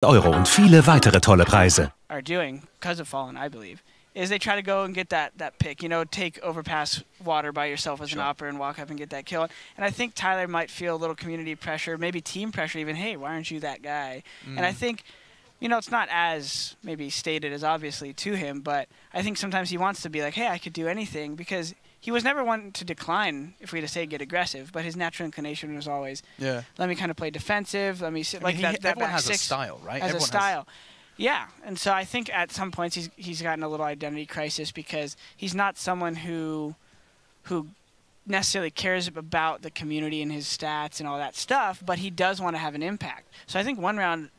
Euro und viele weitere tolle Preise. Are doing, because of Fallen, I believe, is they try to go and get that pick, you know, take overpass water by yourself as an opper and walk up and get that kill. And I think Tyler might feel a little community pressure, maybe team pressure even, hey, why aren't you that guy? And I think, you know, it's not as maybe stated as obviously to him, but I think sometimes he wants to be like, hey, I could do anything, because he was never one to decline, if we to say get aggressive, but his natural inclination was always, let me kind of play defensive, let me sit like that everyone back has six a style, right? Has a style. Yeah, and so I think at some points he's gotten a little identity crisis, because he's not someone who necessarily cares about the community and his stats and all that stuff, but he does want to have an impact. So I think one round,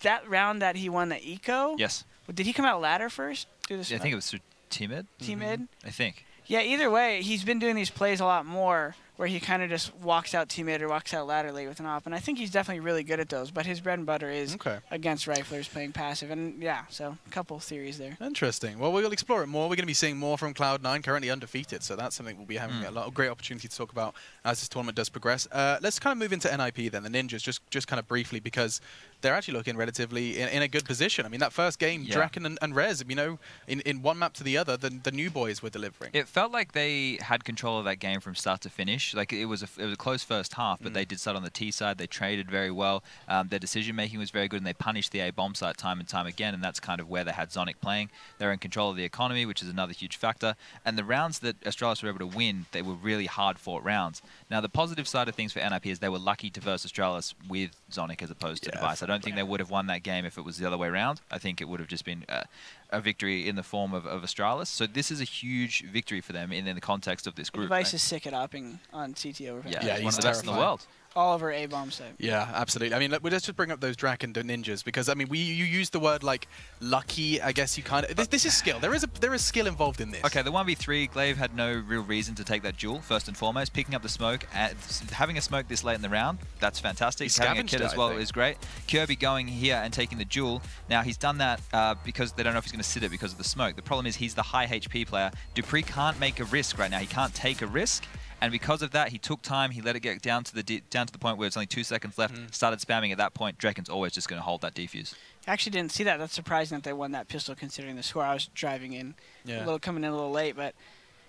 that round that he won the eco, did he come out ladder first? Yeah, I think it was through T-mid. T-mid? I think. Yeah, either way, he's been doing these plays a lot more where he kind of just walks out T-mid or walks out ladder late with an op, and I think he's definitely really good at those, but his bread and butter is against riflers playing passive, and yeah, so a couple theories there. Interesting. Well, we'll explore it more. We're going to be seeing more from Cloud9, currently undefeated, so that's something we'll be having a lot of great opportunity to talk about as this tournament does progress. Let's kind of move into NIP then, the Ninjas, just kind of briefly, because they're actually looking relatively in a good position. I mean, that first game, Draken and Rez, you know, in one map to the other, the new boys were delivering. It felt like they had control of that game from start to finish. Like it was a close first half, but they did start on the T side. They traded very well. Their decision making was very good, and they punished the A bomb site time and time again. And that's kind of where they had Zonic playing. They're in control of the economy, which is another huge factor. And the rounds that Astralis were able to win, they were really hard fought rounds. Now the positive side of things for NIP is they were lucky to verse Astralis with Zonic as opposed to Device. I don't think they would have won that game if it was the other way around. I think it would have just been a victory in the form of Astralis. So this is a huge victory for them in the context of this group. Device is sick at opping on CT over. Yeah, he's one of the best in the world. All over A bomb site. Yeah, absolutely. I mean, let's just bring up those Draken Ninjas, because I mean, you use the word like lucky. I guess you kind of this is skill. There is skill involved in this. Okay, the 1v3, Glaive had no real reason to take that duel. First and foremost, picking up the smoke, having a smoke this late in the round, that's fantastic. Having a kit as well is great. Kirby going here and taking the duel. Now he's done that because they don't know if he's going to sit it because of the smoke. The problem is he's the high HP player. Dupree can't make a risk right now. He can't take a risk. And because of that, he took time. He let it get down to the point where it's only 2 seconds left. Started spamming at that point. Draken's always just going to hold that defuse. I actually didn't see that. That's surprising that they won that pistol, considering the score. I was driving in, coming in a little late, but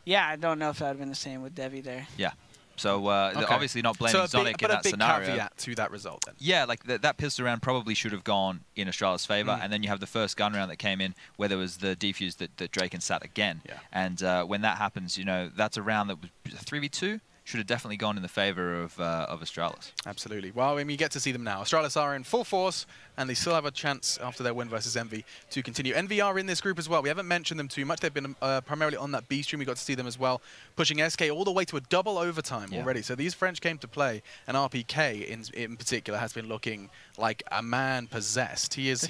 yeah, I don't know if that would have been the same with Devi there. Yeah. So obviously not blaming Zonic in that scenario. But a big caveat to that result then. Yeah, like that pistol round probably should have gone in Astralis' favor, and then you have the first gun round that came in where there was the defuse that Draken sat again. Yeah. And when that happens, you know, that's a round that was 3v2. Should have definitely gone in the favor of Astralis. Absolutely. Well, I mean, we get to see them now. Astralis are in full force, and they still have a chance after their win versus Envy to continue. Envy are in this group as well. We haven't mentioned them too much. They've been primarily on that B stream. We got to see them as well, pushing SK all the way to a double overtime already. So these French came to play, and RPK in particular has been looking like a man possessed. He is.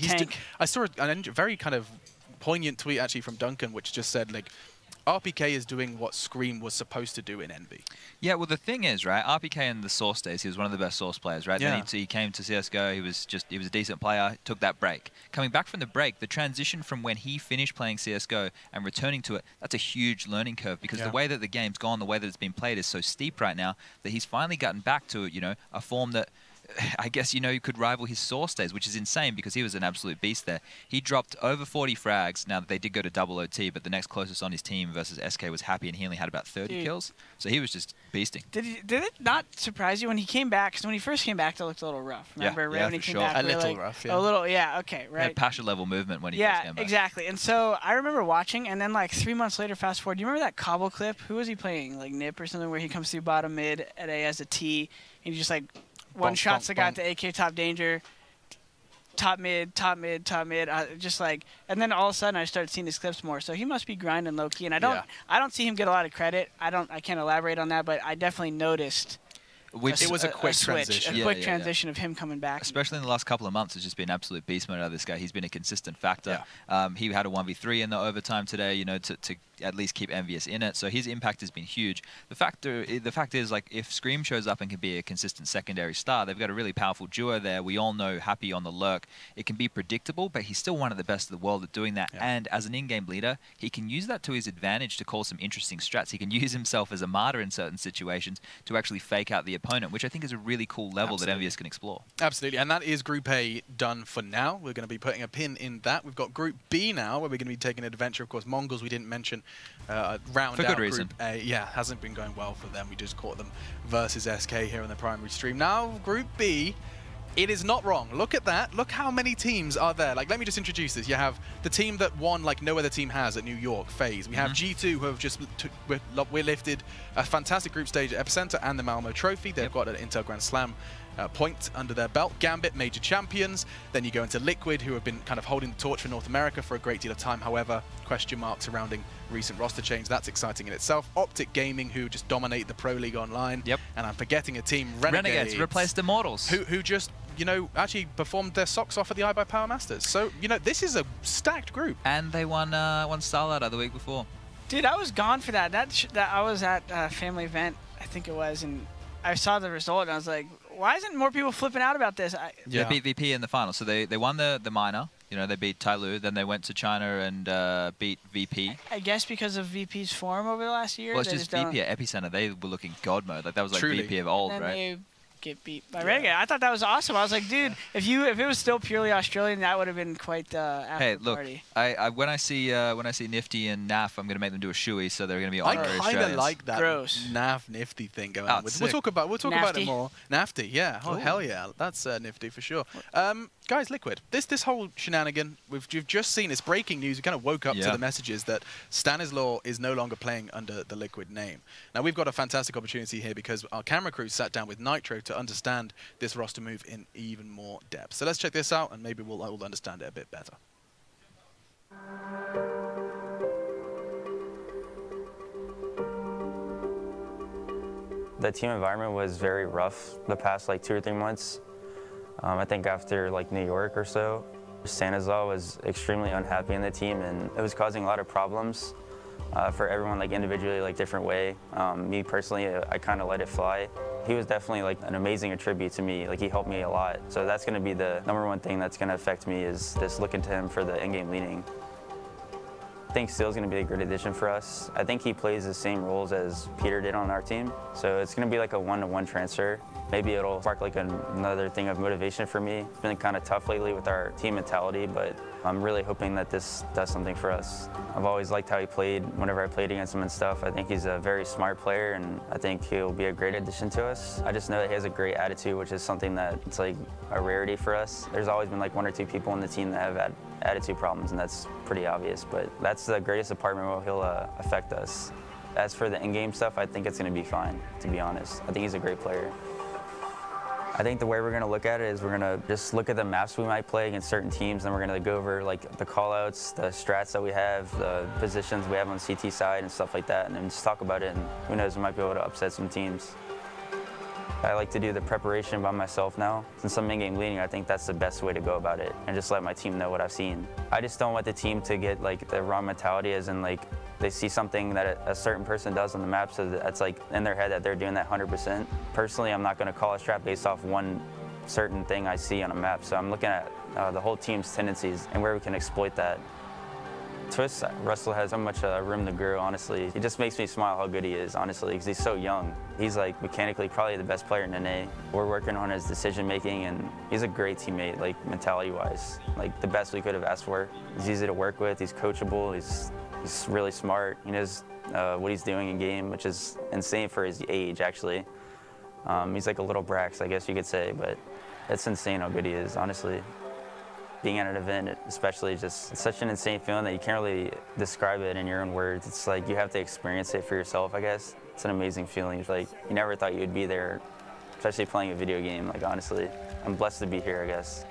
I saw a very kind of poignant tweet actually from Duncan, which just said like, RPK is doing what Scream was supposed to do in Envy. Yeah, well, the thing is, right, RPK in the Source days, he was one of the best Source players, right? Then he came to CSGO, he was a decent player, took that break. Coming back from the break, the transition from when he finished playing CSGO and returning to it, that's a huge learning curve, because the way that the game's gone, the way that it's been played is so steep right now that he's finally gotten back to, you know, a form that I guess, you know, could rival his Source days, which is insane because he was an absolute beast there. He dropped over 40 frags. Now, they did go to double OT, but the next closest on his team versus SK was Happy, and he only had about 30 kills. So he was just beasting. Did it not surprise you when he came back? Because when he first came back, that looked a little rough. Remember, yeah, when he for came sure. back, a little rough, yeah. A little, yeah, okay, right. Had Pasha level movement when he first came back. Yeah, exactly. And so I remember watching, and then like 3 months later, fast forward, do you remember that Cobble clip? Who was he playing? Like Nip or something, where he comes through bottom mid at A as a T, and he just like one-shots the guy at the AK top danger, top mid, just like, and then all of a sudden I started seeing his clips more. So he must be grinding low key, and I don't see him get a lot of credit. I can't elaborate on that, but I definitely noticed. It was a quick transition. A quick transition of him coming back. Especially in the last couple of months, it's just been absolute beast mode out of this guy. He's been a consistent factor. He had a 1v3 in the overtime today, you know, to at least keep Envious in it. So his impact has been huge. The fact is, like, if Scream shows up and can be a consistent secondary star, they've got a really powerful duo there. We all know Happy on the lurk. It can be predictable, but he's still one of the best in the world at doing that. Yeah. And as an in-game leader, he can use that to his advantage to call some interesting strats. He can use himself as a martyr in certain situations to actually fake out the opponent, which I think is a really cool level that Envious can explore. Absolutely, and that is Group A done for now. We're going to be putting a pin in that. We've got Group B now, where we're going to be taking an adventure. Of course, Mongols we didn't mention. Round for out good reason. Group A. Yeah, hasn't been going well for them. We just caught them versus SK here on the primary stream. Now, Group B. It is not wrong. Look at that. Look how many teams are there. Like, let me just introduce this. You have the team that won like no other team has at New York, FaZe. We have G2 who have just we're lifted a fantastic group stage at Epicenter and the Malmo Trophy. They've got an Intel Grand Slam point under their belt. Gambit, major champions. Then you go into Liquid, who have been kind of holding the torch for North America for a great deal of time. However, question marks surrounding recent roster change. That's exciting in itself. Optic Gaming, who just dominate the Pro League online. Yep. And I'm forgetting a team, Renegades replaced Immortals. Who just, you know, actually performed their socks off at the iBuyPower Masters. So, you know, this is a stacked group. And they won Starlighter the week before. Dude, I was gone for that. I was at a family event, I think it was, and I saw the result, and I was like, why isn't more people flipping out about this? They beat VP in the final. So they won the minor. You know, they beat Tyloo. Then they went to China and beat VP. I guess because of VP's form over the last year. Well, it's just VP at Epicenter. They were looking god mode. Like, that was like VP of old, right? Get beat by Renegade. I thought that was awesome. I was like, dude, if it was still purely Australian, that would have been quite the after party. When I see Nifty and NAF, I'm gonna make them do a shoey, so they're gonna be on. I kind of like that NAF Nifty thing going on. We'll talk about it more. Nafty, yeah. Oh, hell yeah, that's nifty for sure. Guys, Liquid, this whole shenanigan, you've just seen, it's breaking news. We kind of woke up to the messages that Stanislaw is no longer playing under the Liquid name. Now, we've got a fantastic opportunity here because our camera crew sat down with Nitro to understand this roster move in even more depth. So let's check this out, and maybe we'll understand it a bit better. The team environment was very rough the past like 2 or 3 months. I think after like New York or so, Stanislaw was extremely unhappy in the team, and it was causing a lot of problems for everyone, like individually, like different way. Me personally, I kind of let it fly. He was definitely like an amazing attribute to me. Like, he helped me a lot. So that's going to be the #1 thing that's going to affect me, is just looking to him for the in-game leading. I think Steel's going to be a great addition for us. I think he plays the same roles as Peter did on our team. So it's going to be like a 1-to-1 transfer. Maybe it'll spark like another thing of motivation for me. It's been kind of tough lately with our team mentality, but I'm really hoping that this does something for us. I've always liked how he played whenever I played against him and stuff. I think he's a very smart player, and I think he'll be a great addition to us. I just know that he has a great attitude, which is something that it's like a rarity for us. There's always been like 1 or 2 people on the team that have attitude problems, and that's pretty obvious, but that's the greatest department where he'll affect us. As for the in-game stuff, I think it's going to be fine, to be honest. I think he's a great player. I think the way we're going to look at it is we're going to just look at the maps we might play against certain teams, and we're going to go over like the callouts, the strats that we have, the positions we have on CT side and stuff like that, and then just talk about it, and who knows, we might be able to upset some teams. I like to do the preparation by myself now. Since I'm in-game leading, I think that's the best way to go about it, and just let my team know what I've seen. I just don't want the team to get like the wrong mentality, as in like they see something that a certain person does on the map, so that's like in their head that they're doing that 100%. Personally, I'm not going to call a strat based off one certain thing I see on a map, so I'm looking at the whole team's tendencies and where we can exploit that. Twist, Russell has so much room to grow, honestly. It just makes me smile how good he is, honestly, because he's so young. He's like mechanically probably the best player in NA. We're working on his decision making, and he's a great teammate, like mentality-wise. Like the best we could have asked for. He's easy to work with, he's coachable, he's really smart. He knows what he's doing in game, which is insane for his age, actually. He's like a little Brax, I guess you could say, but it's insane how good he is, honestly. Being at an event, especially, it's such an insane feeling that you can't really describe it in your own words. It's like you have to experience it for yourself, I guess. It's an amazing feeling. It's like you never thought you'd be there, especially playing a video game, like honestly. I'm blessed to be here, I guess.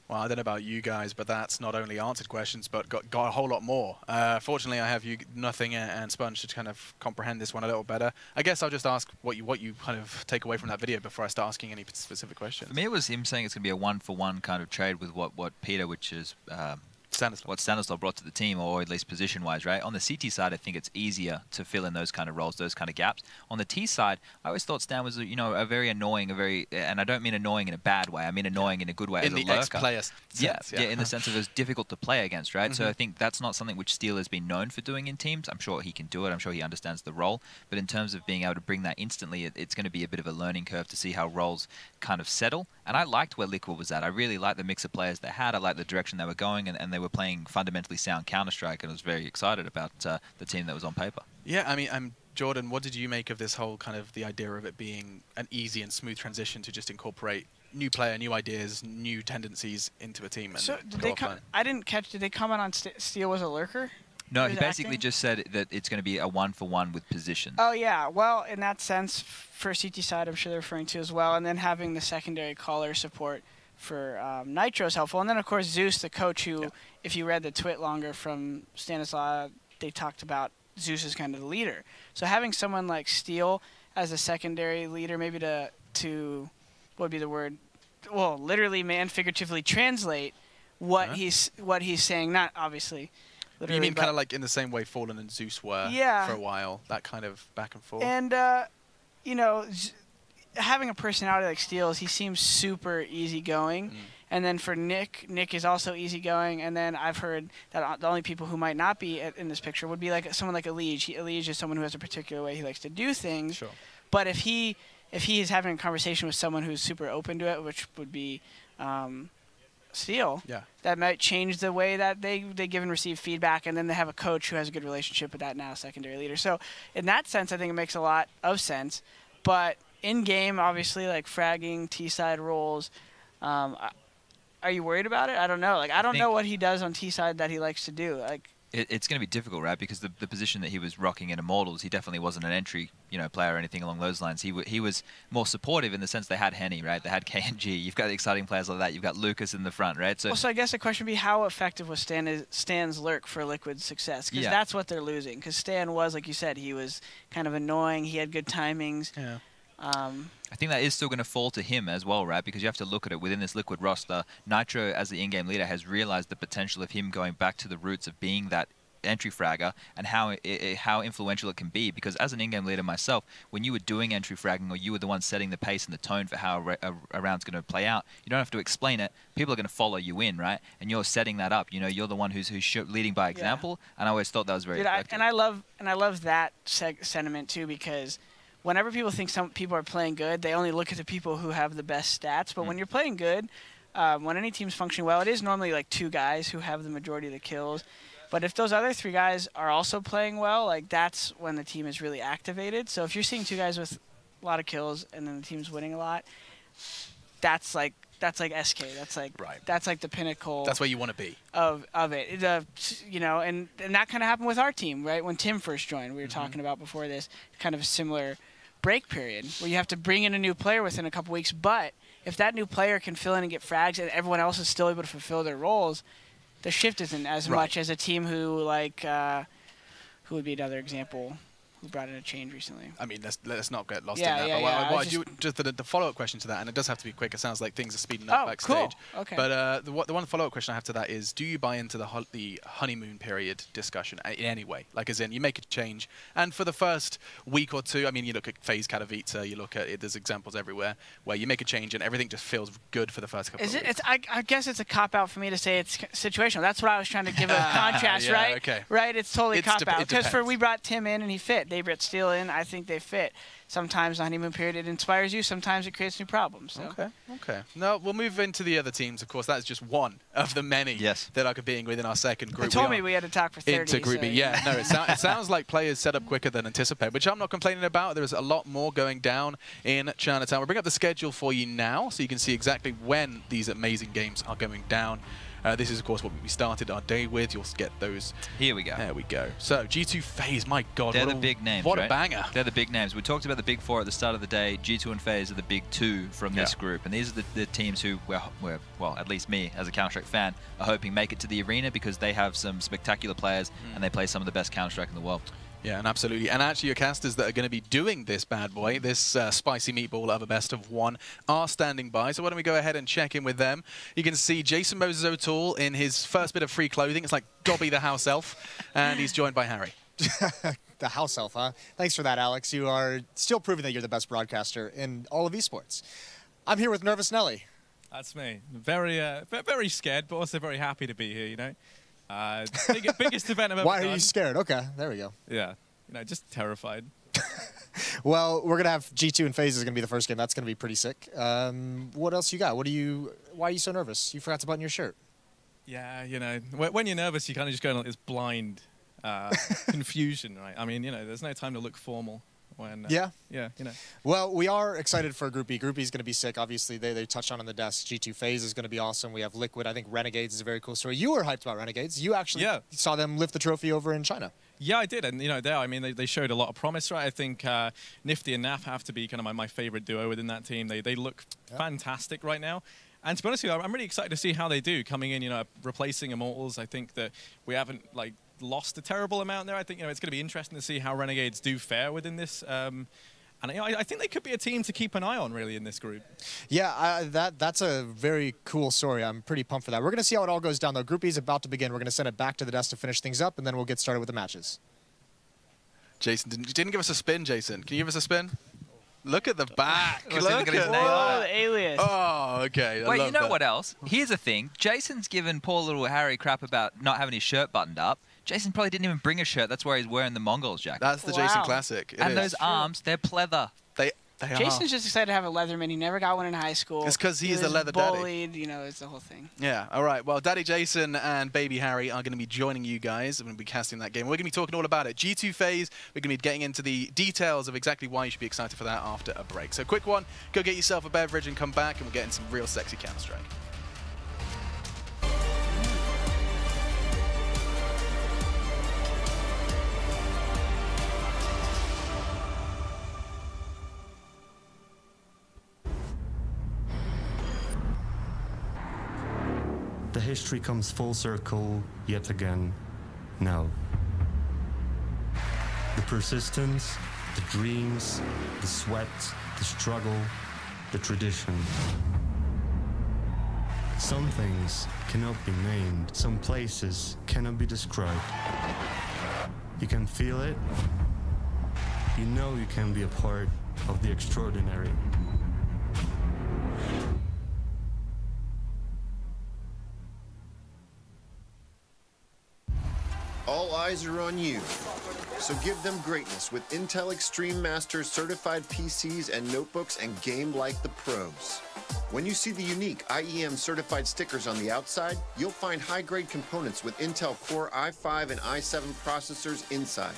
Well, I don't know about you guys, but that's not only answered questions, but got a whole lot more. Fortunately, I have you, Nothing, and Sponge to kind of comprehend this one a little better. I guess I'll just ask what you kind of take away from that video before I start asking any specific questions. For me, it was him saying it's going to be a one-for-one kind of trade with what Peter, which is what Stanislav brought to the team, or at least position-wise, right? On the CT side, I think it's easier to fill in those kind of roles, those kind of gaps. On the T side, I always thought Stan was, a very annoying, and I don't mean annoying in a bad way. I mean annoying in a good way. In the ex-player sense, yeah, in the sense of it was difficult to play against, right? So I think that's not something which Steele has been known for doing in teams. I'm sure he can do it. I'm sure he understands the role. But in terms of being able to bring that instantly, it's going to be a bit of a learning curve to see how roles kind of settle. And I liked where Liquid was at. I really liked the mix of players they had. I liked the direction they were going, and they were playing fundamentally sound Counter-Strike, and I was very excited about the team that was on paper. Yeah, I mean, Jordan, what did you make of this whole kind of the idea of it being an easy and smooth transition to just incorporate new player, new ideas, new tendencies into a team? And so did they I didn't catch. Did they comment on Steele was a lurker? No, he basically just said that it's going to be a one-for-one with position. Oh yeah, well, in that sense, for CT side, I'm sure they're referring to as well, and then having the secondary caller support for Nitro is helpful. And then, of course, Zeus, the coach, who, if you read the twit longer from Stanislav, they talked about Zeus as kind of the leader. So having someone like Steele as a secondary leader, maybe to what would be the word? Well, literally and figuratively translate what he's saying. Not obviously. You mean kind of like in the same way Fallen and Zeus were for a while, that kind of back and forth? And, having a personality like Steele's, he seems super easygoing. And then for Nick is also easygoing. And then I've heard that the only people who might not be in this picture would be like someone like Elige. Elige is someone who has a particular way he likes to do things. Sure. But if he is having a conversation with someone who's super open to it, which would be Steele, that might change the way that they give and receive feedback, and then they have a coach who has a good relationship with that now secondary leader. So in that sense, I think it makes a lot of sense. But in-game, obviously, like fragging, T-side roles, are you worried about it? I don't know. Like, I don't know what he does on T-side that he likes to do. Like, it's going to be difficult, right? Because the position that he was rocking in Immortals, he definitely wasn't an entry, player or anything along those lines. He was more supportive in the sense they had Henny, right? They had KNG. You've got the exciting players like that. You've got Lucas in the front, right? So I guess the question would be, how effective was Stan's lurk for Liquid's success? Because that's what they're losing. Because Stan was, like you said, he was kind of annoying. He had good timings. Yeah. I think that is still going to fall to him as well, right? Because you have to look at it within this Liquid roster. Nitro, as the in-game leader, has realized the potential of him going back to the roots of being that entry fragger and how influential it can be. Because as an in-game leader myself, when you were doing entry fragging, or you were the one setting the pace and the tone for how a round's going to play out, you don't have to explain it. People are going to follow you in, right? And you're setting that up. You're the one who's leading by example. And I always thought that was very effective. And I love that sentiment too, because whenever people think some people are playing good, they only look at the people who have the best stats. But when you're playing good, when any team's functioning well, it is normally like 2 guys who have the majority of the kills. But if those other 3 guys are also playing well, like, that's when the team is really activated. So if you're seeing 2 guys with a lot of kills and then the team's winning a lot, that's like SK. That's like the pinnacle. That's where you want to be. Of it. And that kind of happened with our team, right? When Tim first joined, we were talking about before this, kind of a similar break period where you have to bring in a new player within a couple weeks. But if that new player can fill in and get frags and everyone else is still able to fulfill their roles, the shift isn't as much as a team who, like, who would be another example who brought in a change recently. I mean, let's not get lost in that. Just the follow-up question to that, and it does have to be quick. It sounds like things are speeding up backstage. Cool. Okay. But the one follow-up question I have to that is, do you buy into the honeymoon period discussion in any way? Like, as in, you make a change, and for the first week or 2, I mean, you look at FaZe Katowice, you look at it, there's examples everywhere where you make a change and everything just feels good for the first couple of weeks. I guess it's a cop-out for me to say it's situational. That's what I was trying to give a contrast, right? Okay. Right? It's totally cop-out. Because we brought Tim in and he fit. They brought Steele in. I think they fit. Sometimes the honeymoon period, it inspires you. Sometimes it creates new problems. So. Okay. Now, we'll move into the other teams. Of course, that is just one of the many that are competing within our second group. They told me we had to talk for 30. Into Group B. Yeah, no, it sounds like players set up quicker than anticipated, which I'm not complaining about. There's a lot more going down in Chinatown. We'll bring up the schedule for you now so you can see exactly when these amazing games are going down. This is, of course, what we started our day with. You'll get those. Here we go. There we go. So, G2 FaZe, my God. They're the big names, What right? a banger. They're the big names. We talked about the big four at the start of the day. G2 and FaZe are the big two from this group. And these are the teams who, well, at least me, as a Counter-Strike fan, are hoping make it to the arena because they have some spectacular players and they play some of the best Counter-Strike in the world. Yeah, and absolutely. And actually, your casters that are going to be doing this bad boy, this spicy meatball of a best of one, are standing by. So why don't we go ahead and check in with them? You can see Jason Moses O'Toole in his first bit of free clothing. It's like Dobby the house elf. And he's joined by Harry. The house elf, huh? Thanks for that, Alex. You are still proving that you're the best broadcaster in all of esports. I'm here with Nervous Nelly. That's me. Very, very scared, but also very happy to be here, you know? Biggest event I've ever Why done. are you scared? Okay, there we go. Yeah, you know, just terrified. Well, we're going to have G2 and FaZe is going to be the first game. That's going to be pretty sick. What else you got? Why are you so nervous? You forgot to button your shirt. Yeah, you know, when you're nervous, you kind of just go in like this blind confusion, right? I mean, you know, there's no time to look formal. When, yeah, you know. Well, we are excited for Group B. Group B is going to be sick. Obviously, they touched on the desk. G2 FaZe is going to be awesome. We have Liquid. I think Renegades is a very cool story. You were hyped about Renegades. You actually saw them lift the trophy over in China. Yeah, I did. And, you know, I mean, they showed a lot of promise, right? I think Nifty and Naf have to be kind of my favorite duo within that team. They look fantastic right now. And to be honest with you, I'm really excited to see how they do coming in, you know, replacing Immortals. I think that we haven't, like, lost a terrible amount there. I think, you know, it's going to be interesting to see how Renegades do fare within this. And you know, I think they could be a team to keep an eye on, really, in this group. Yeah, that's a very cool story. I'm pretty pumped for that. We're going to see how it all goes down, though. Group B is about to begin. We're going to send it back to the desk to finish things up, and then we'll get started with the matches. Jason, didn't give us a spin, Jason. Can you give us a spin? Look at the back. Look at his name. Oh, the alias. Oh, okay. Wait, you know what else? Here's the thing. Jason's given poor little Harry crap about not having his shirt buttoned up. Jason probably didn't even bring a shirt. That's why he's wearing the Mongols jacket. That's the Jason Classic. And those arms, they're pleather. They are. Jason's just excited to have a Leatherman. He never got one in high school. It's because he's a leather bullied, daddy. You know, it's the whole thing. Yeah, all right. Well, Daddy Jason and Baby Harry are going to be joining you guys. I'm going to be casting that game. We're going to be talking all about it. G2 FaZe, we're going to be getting into the details of exactly why you should be excited for that after a break. So quick one, go get yourself a beverage and come back, and we'll get into some real sexy Counter-Strike. The history comes full circle yet again now. The persistence, the dreams, the sweat, the struggle, the tradition. Some things cannot be named, some places cannot be described. You can feel it, you know you can be a part of the extraordinary. All eyes are on you, so give them greatness with Intel Extreme Masters certified PCs and notebooks and game like the pros. When you see the unique IEM certified stickers on the outside, you'll find high-grade components with Intel Core i5 and i7 processors inside.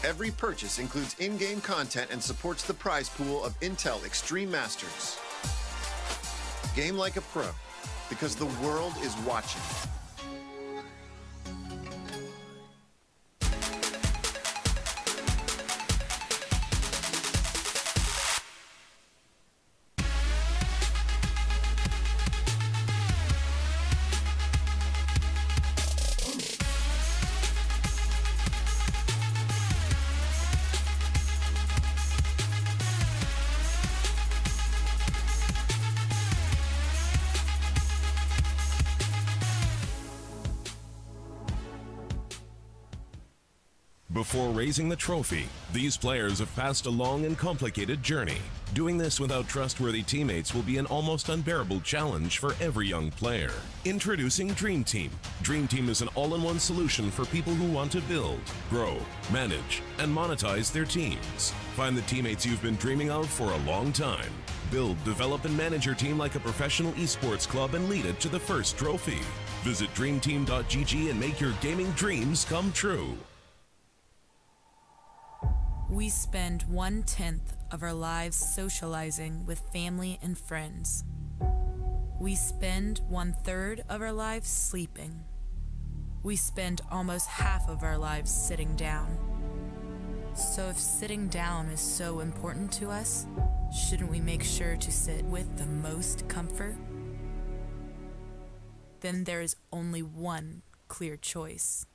Every purchase includes in-game content and supports the prize pool of Intel Extreme Masters. Game like a pro, because the world is watching. Before raising the trophy, these players have passed a long and complicated journey. Doing this without trustworthy teammates will be an almost unbearable challenge for every young player. Introducing Dream Team. Dream Team is an all-in-one solution for people who want to build, grow, manage, and monetize their teams. Find the teammates you've been dreaming of for a long time. Build, develop, and manage your team like a professional esports club and lead it to the first trophy. Visit dreamteam.gg and make your gaming dreams come true. We spend 1/10 of our lives socializing with family and friends. We spend 1/3 of our lives sleeping. We spend almost half of our lives sitting down. So if sitting down is so important to us, shouldn't we make sure to sit with the most comfort? Then there is only one clear choice.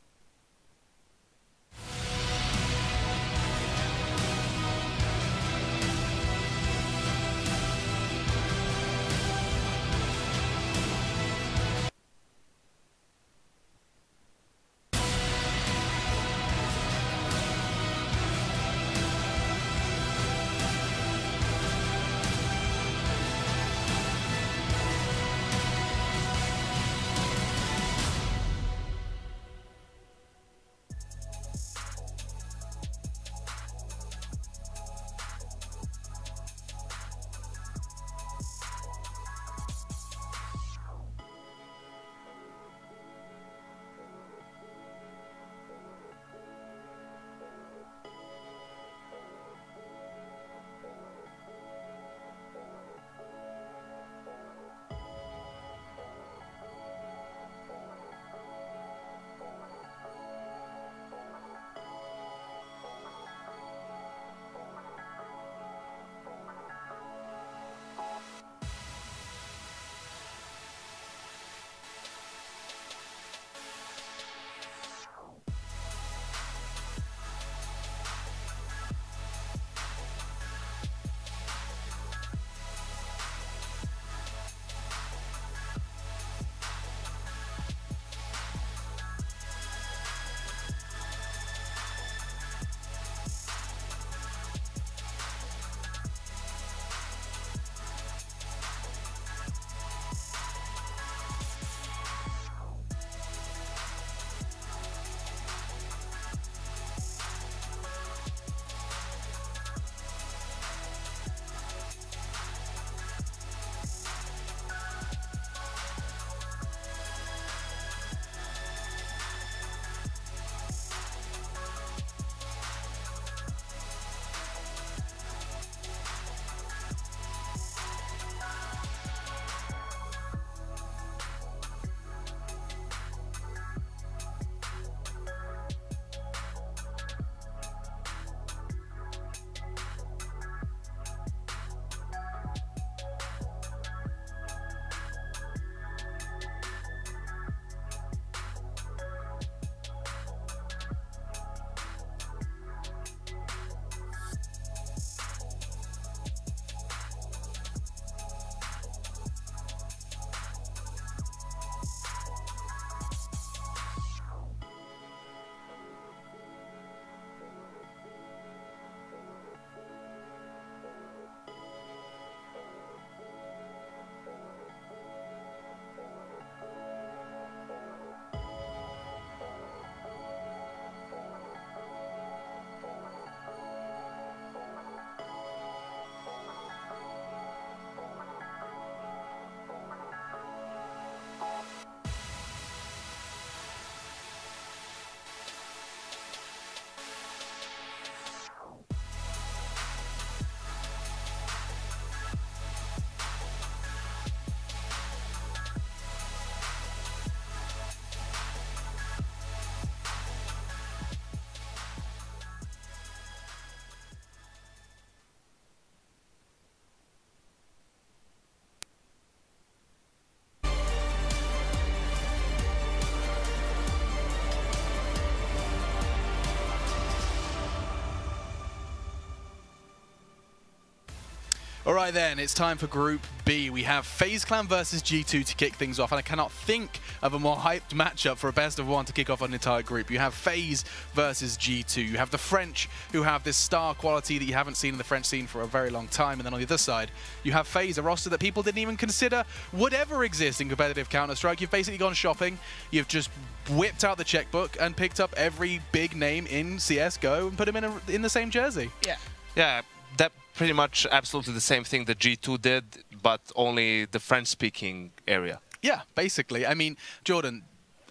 All right then, it's time for Group B. We have FaZe Clan versus G2 to kick things off, and I cannot think of a more hyped matchup for a best of one to kick off an entire group. You have FaZe versus G2. You have the French, who have this star quality that you haven't seen in the French scene for a very long time, and then on the other side, you have FaZe, a roster that people didn't even consider would ever exist in competitive Counter-Strike. You've basically gone shopping, you've just whipped out the checkbook and picked up every big name in CSGO and put them in the same jersey. Yeah. Yeah, that pretty much absolutely the same thing that G2 did, but only the French-speaking area. Yeah, basically. I mean, Jordan,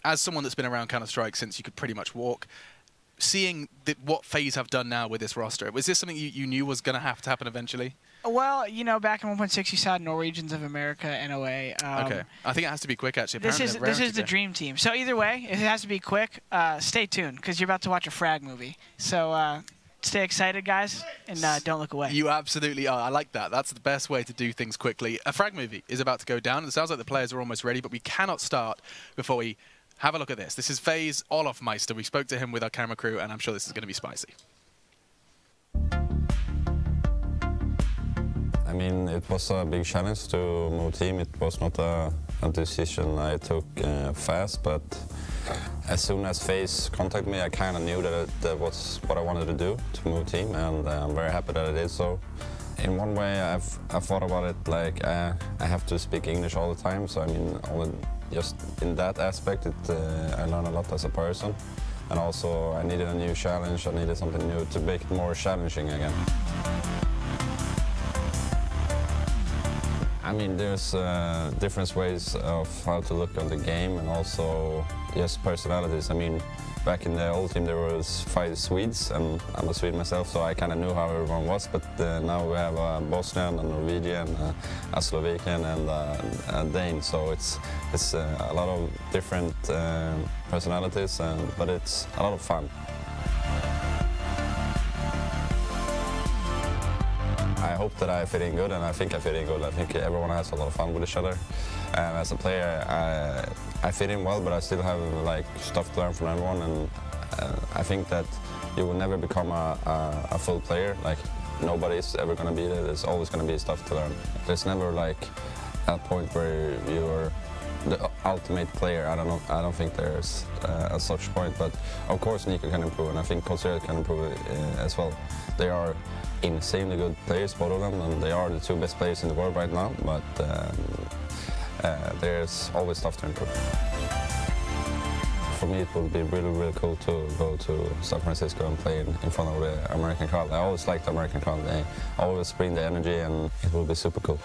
as someone that's been around Counter-Strike since you could pretty much walk, seeing what FaZe have done now with this roster, was this something you knew was going to have to happen eventually? Well, you know, back in 1.6, you saw Norwegians of America, NOA. Okay. I think it has to be quick, actually. This is the dream team. So either way, if it has to be quick, stay tuned, because you're about to watch a frag movie. So stay excited, guys, and don't look away. You absolutely are. I like that. That's the best way to do things quickly. A frag movie is about to go down. It sounds like the players are almost ready, but we cannot start before we have a look at this. This is FaZe Olofmeister. We spoke to him with our camera crew, and I'm sure this is going to be spicy. I mean, it was a big challenge to move team. It was not a decision I took fast, but as soon as FaZe contacted me, I kind of knew that was what I wanted to do, to move team, and I'm very happy that I did so. In one way, I've thought about it like I have to speak English all the time, so I mean, just in that aspect, I learned a lot as a person. And also, I needed a new challenge, I needed something new to make it more challenging again. I mean, there's different ways of how to look on the game and also just personalities. I mean, back in the old team there was 5 Swedes, and I'm a Swede myself, so I kind of knew how everyone was. But now we have a Bosnian, a Norwegian, a Slovakian, and a Dane. So it's a lot of different personalities, but it's a lot of fun. I hope that I fit in good, and I think I fit in good. I think everyone has a lot of fun with each other. And as a player, I fit in well, but I still have like stuff to learn from everyone. And I think that you will never become a full player. Like nobody's ever going to be there. There's always going to be stuff to learn. There's never like a point where you're the ultimate player. I don't know. I don't think there's a such point. But of course, Nico can improve, and I think Qore can improve as well. They are insanely good players, both of them, and they are the 2 best players in the world right now, but there's always stuff to improve. For me, it will be really, really cool to go to San Francisco and play in front of the American crowd. I always like the American crowd. They always bring the energy, and it will be super cool.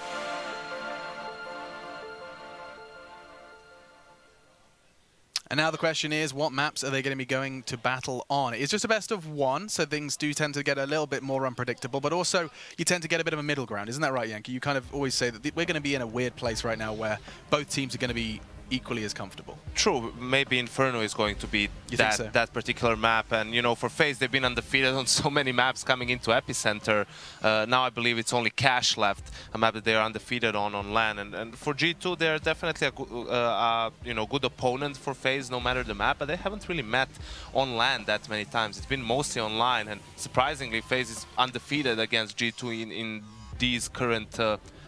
And now the question is, what maps are they going to be going to battle on? It's just a best of 1, so things do tend to get a little bit more unpredictable, but also you tend to get a bit of a middle ground. Isn't that right, Yankee? You kind of always say that we're going to be in a weird place right now where both teams are going to be equally as comfortable. True, maybe Inferno is going to be that particular map, and you know, for FaZe they've been undefeated on so many maps coming into Epicenter. Now I believe it's only Cash left, a map that they are undefeated on LAN, and for G2 they're definitely a you know, good opponent for FaZe no matter the map, but they haven't really met on LAN that many times. It's been mostly online, and surprisingly FaZe is undefeated against G2 in these current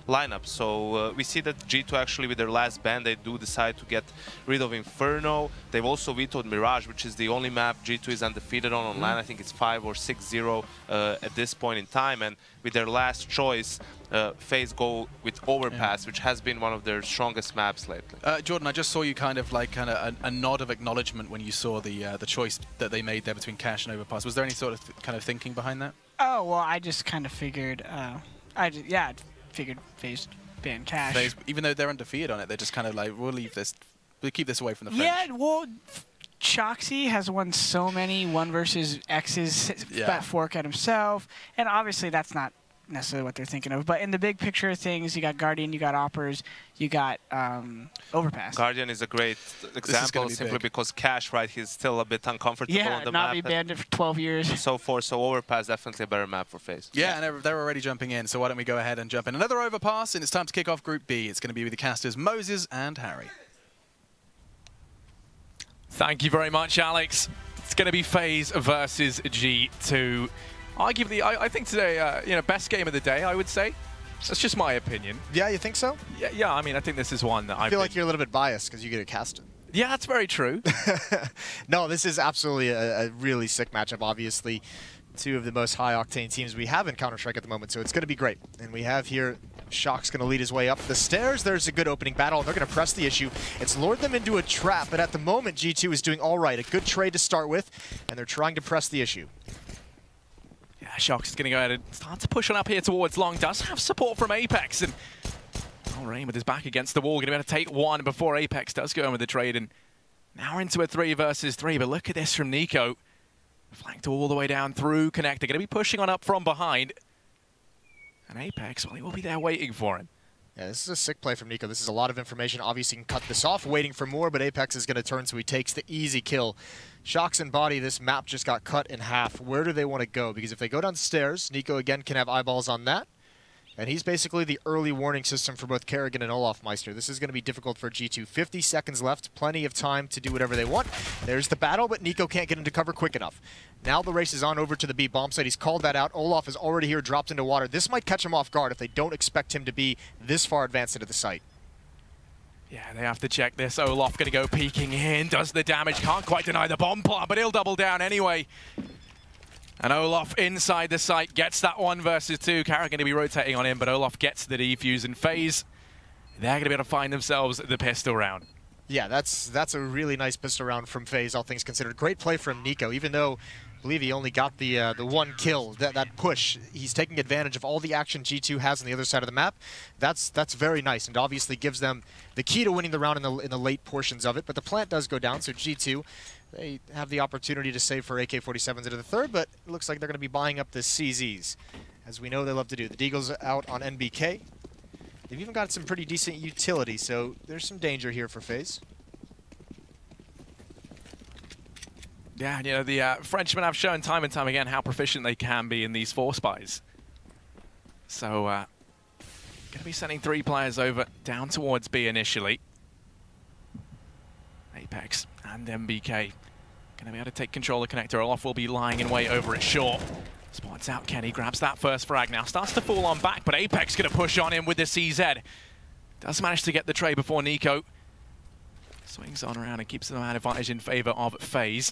lineup. So we see that G2 actually with their last ban they do decide to get rid of Inferno. They've also vetoed Mirage, which is the only map G2 is undefeated on LAN. I think it's 5 or 6-0 at this point in time, and with their last choice FaZe go with Overpass, which has been one of their strongest maps lately. Jordan, I just saw you kind of a nod of acknowledgement when you saw the choice that they made there between Cash and Overpass. Was there any sort of kind of thinking behind that? Oh, well, I just kind of figured, I figured FaZe ban Cash. FaZe, even though they're undefeated on it, they're just kind of like, we'll keep this away from the French. Yeah, well, Choxy has won so many 1 versus X's, Fat Fork at himself, and obviously that's not necessarily what they're thinking of. But in the big picture of things, you got Guardian, you got Oppers, you got Overpass. Guardian is a great example simply because Cash, right, he's still a bit uncomfortable on the map. Yeah, not be banned for 12 years. And so forth, so Overpass definitely a better map for FaZe. Yeah, and they're already jumping in, so why don't we go ahead and jump in. Another Overpass, and it's time to kick off Group B. It's going to be with the casters Moses and Harry. Thank you very much, Alex. It's going to be FaZe versus G2. Arguably, I think today, you know, best game of the day, I would say. That's just my opinion. Yeah, you think so? Yeah, I mean, I think this is one that I feel like you're a little bit biased because you get it casted. Yeah, that's very true. No, this is absolutely a really sick matchup, obviously. 2 of the most high-octane teams we have in Counter-Strike at the moment, so it's going to be great. And we have here, Shock's going to lead his way up the stairs. There's a good opening battle, and they're going to press the issue. It's lured them into a trap, but at the moment, G2 is doing all right. A good trade to start with, and they're trying to press the issue. Yeah, Shox is going to go ahead and start to push on up here towards Long. Does have support from Apex, and Rain with his back against the wall, going to be able to take 1 before Apex does go in with the trade, and now we're into a 3 versus 3, but look at this from Nico. Flanked all the way down through Connector, going to be pushing on up from behind. And Apex, well, he will be there waiting for him. Yeah, this is a sick play from Nico. This is a lot of information. Obviously, you can cut this off, waiting for more, but Apex is going to turn, so he takes the easy kill. Shocks and Body, this map just got cut in half. Where do they want to go? Because if they go downstairs, Nico again can have eyeballs on that. And he's basically the early warning system for both Kerrigan and Olaf Meister. This is going to be difficult for G2. 50 seconds left, plenty of time to do whatever they want. There's the battle, but Nico can't get into cover quick enough. Now the race is on over to the B bomb site. He's called that out. Olaf is already here, dropped into water. This might catch him off guard if they don't expect him to be this far advanced into the site. Yeah, they have to check this. Olaf going to go peeking in, does the damage, can't quite deny the bomb plant, but he'll double down anyway. And Olaf inside the site gets that 1 versus 2. Qore going to be rotating on him, but Olaf gets the defuse, and FaZe, they're going to be able to find themselves the pistol round. Yeah, that's a really nice pistol round from FaZe, all things considered. Great play from Nico, even though I believe he only got the 1 kill, that push. He's taking advantage of all the action G2 has on the other side of the map. That's very nice, and obviously gives them the key to winning the round in the late portions of it. But the plant does go down, so G2, they have the opportunity to save for AK-47s into the third, but it looks like they're going to be buying up the CZs, as we know they love to do. The Deagle's out on NBK. They've even got some pretty decent utility, so there's some danger here for FaZe. Yeah, you know, the Frenchmen have shown time and time again how proficient they can be in these force buys. So, going to be sending 3 players over down towards B initially. Apex and MBK going to be able to take control of connector. Olaf will be lying in wait over at short. Spots out Kenny, grabs that first frag now. Starts to fall on back, but Apex going to push on him with the CZ. Does manage to get the trade before Nico swings on around and keeps the man advantage in favor of FaZe.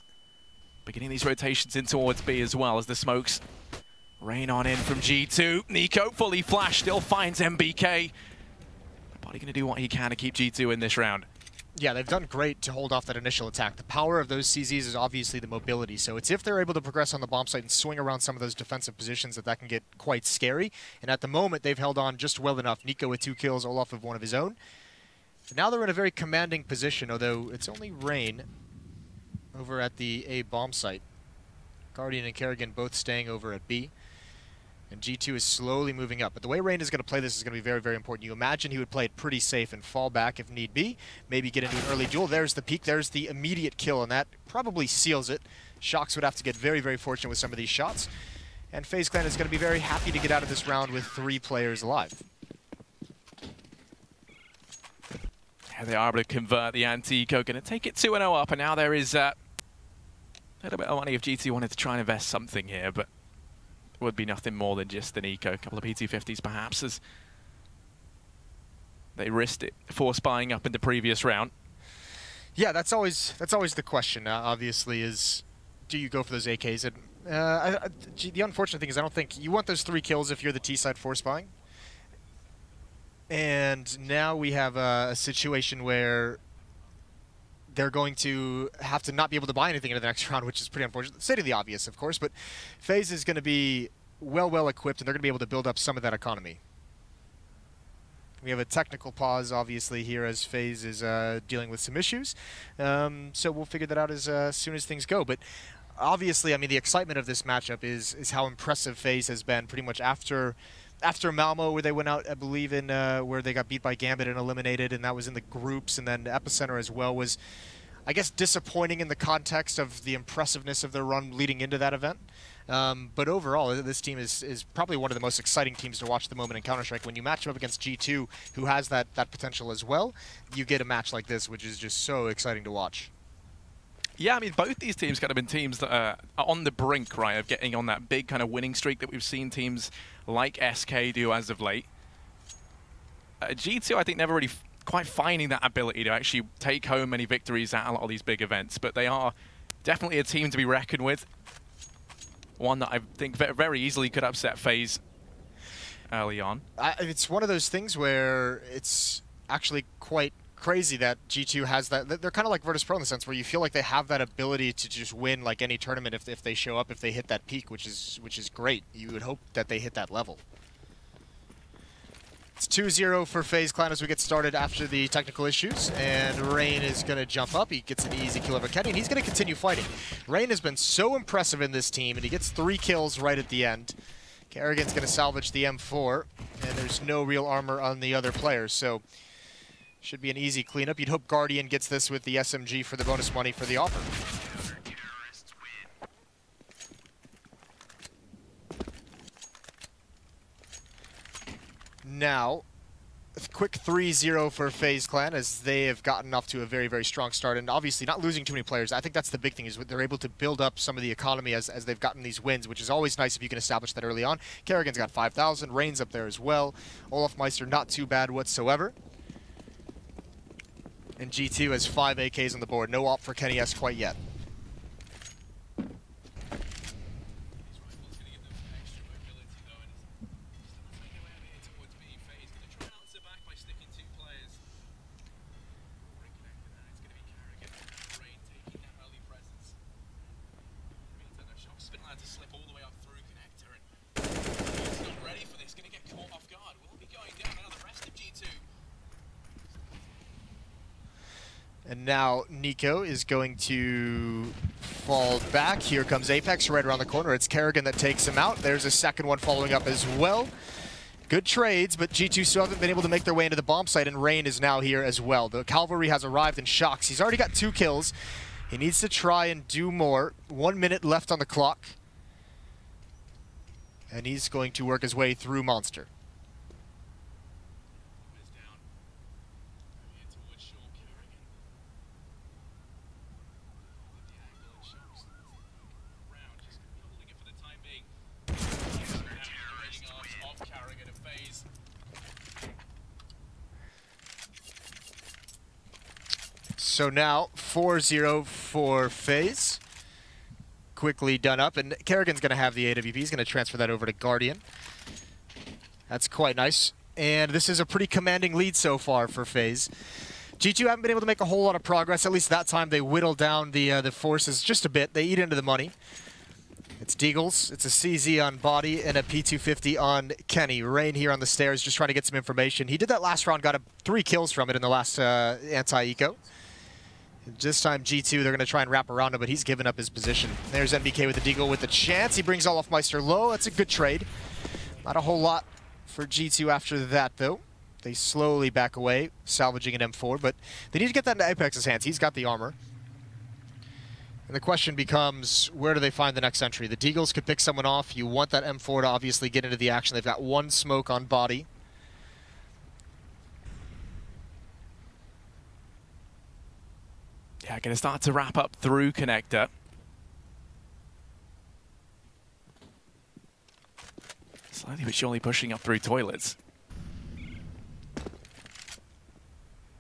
Beginning these rotations in towards B as well as the smokes rain on in from G2. Nico, fully flashed, still finds MBK. Probably going to do what he can to keep G2 in this round. Yeah, they've done great to hold off that initial attack. The power of those CZs is obviously the mobility, so it's if they're able to progress on the bomb site and swing around some of those defensive positions that can get quite scary. And at the moment, they've held on just well enough. Nico with 2 kills, Olaf with 1 of his own. And now they're in a very commanding position, although it's only Rain over at the A bomb site. Guardian and Kerrigan both staying over at B. And G2 is slowly moving up. But the way Rain is going to play this is going to be very, very important. You imagine he would play it pretty safe and fall back if need be. Maybe get into an early duel. There's the peek. There's the immediate kill, and that probably seals it. Shocks would have to get very, very fortunate with some of these shots. And FaZe Clan is going to be very happy to get out of this round with 3 players alive. Here they are able to convert the anti-eco. Going to take it 2-0 up, and now there is a little bit of money if GT wanted to try and invest something here, but it would be nothing more than just an eco. A couple of P250s perhaps, as they risked it for spying up in the previous round. Yeah, that's always the question. Obviously, is do you go for those AKs? And the unfortunate thing is, I don't think you want those 3 kills if you're the T side for spying. And now we have a situation where they're going to have to not be able to buy anything into the next round, which is pretty unfortunate. Stating the obvious, of course, but FaZe is going to be well equipped, and they're going to be able to build up some of that economy. We have a technical pause, obviously, here as FaZe is dealing with some issues. So we'll figure that out as soon as things go. But obviously, I mean, the excitement of this matchup is how impressive FaZe has been pretty much after Malmo, where they went out, I believe, in where they got beat by Gambit and eliminated, and that was in the groups, and then Epicenter as well was, I guess, disappointing in the context of the impressiveness of their run leading into that event. But overall, this team is probably one of the most exciting teams to watch at the moment in Counter-Strike. When you match them up against G2, who has that potential as well, you get a match like this, which is just so exciting to watch. Yeah, I mean, both these teams kind of been teams that are on the brink, right, of getting on that big kind of winning streak that we've seen teams like SK do as of late. G2, I think, never really quite finding that ability to actually take home many victories at a lot of these big events, but they are definitely a team to be reckoned with. One that I think very easily could upset FaZe early on. It's one of those things where it's actually quite crazy that G2 has that. They're kind of like Virtus.pro in the sense where you feel like they have that ability to just win like any tournament if they show up, if they hit that peak, which is great. You would hope that they hit that level. It's 2-0 for FaZe Clan as we get started after the technical issues, and Rain is going to jump up. He gets an easy kill over Kenny, and he's going to continue fighting. Rain has been so impressive in this team, and he gets 3 kills right at the end. Kerrigan's going to salvage the M4, and there's no real armor on the other players, so should be an easy cleanup. You'd hope Guardian gets this with the SMG for the bonus money for the offer. Now, a quick 3-0 for FaZe Clan as they have gotten off to a very, very strong start, and obviously not losing too many players. I think that's the big thing, is they're able to build up some of the economy as they've gotten these wins, which is always nice if you can establish that early on. Kerrigan's got 5,000, Rain's up there as well. Olaf Meister not too bad whatsoever. And G2 has 5 AKs on the board. No op for Kenny S quite yet. And now Nico is going to fall back. Here comes Apex right around the corner. It's Kerrigan that takes him out. There's a second one following up as well. Good trades, but G2 still haven't been able to make their way into the bomb site, and Rain is now here as well. The cavalry has arrived in Shox. He's already got 2 kills. He needs to try and do more. 1 minute left on the clock. And he's going to work his way through Monster. So now 4-0 for FaZe. Quickly done up, and Kerrigan's going to have the AWP. He's going to transfer that over to Guardian. That's quite nice. And this is a pretty commanding lead so far for FaZe. G2 haven't been able to make a whole lot of progress. At least that time they whittled down the forces just a bit. They eat into the money. It's Deagles, it's a CZ on Body, and a P250 on Kenny. Rain here on the stairs just trying to get some information. He did that last round, got 3 kills from it in the last anti-eco. This time G2, they're going to try and wrap around him, but he's given up his position. There's NBK with the Deagle with the chance. He brings Olaf Meister low. That's a good trade. Not a whole lot for G2 after that, though. They slowly back away, salvaging an M4, but they need to get that into Apex's hands. He's got the armor. And the question becomes, where do they find the next entry? The Deagles could pick someone off. You want that M4 to obviously get into the action. They've got 1 smoke on Body. Yeah, going to start to wrap up through Connector. Slowly but surely pushing up through toilets.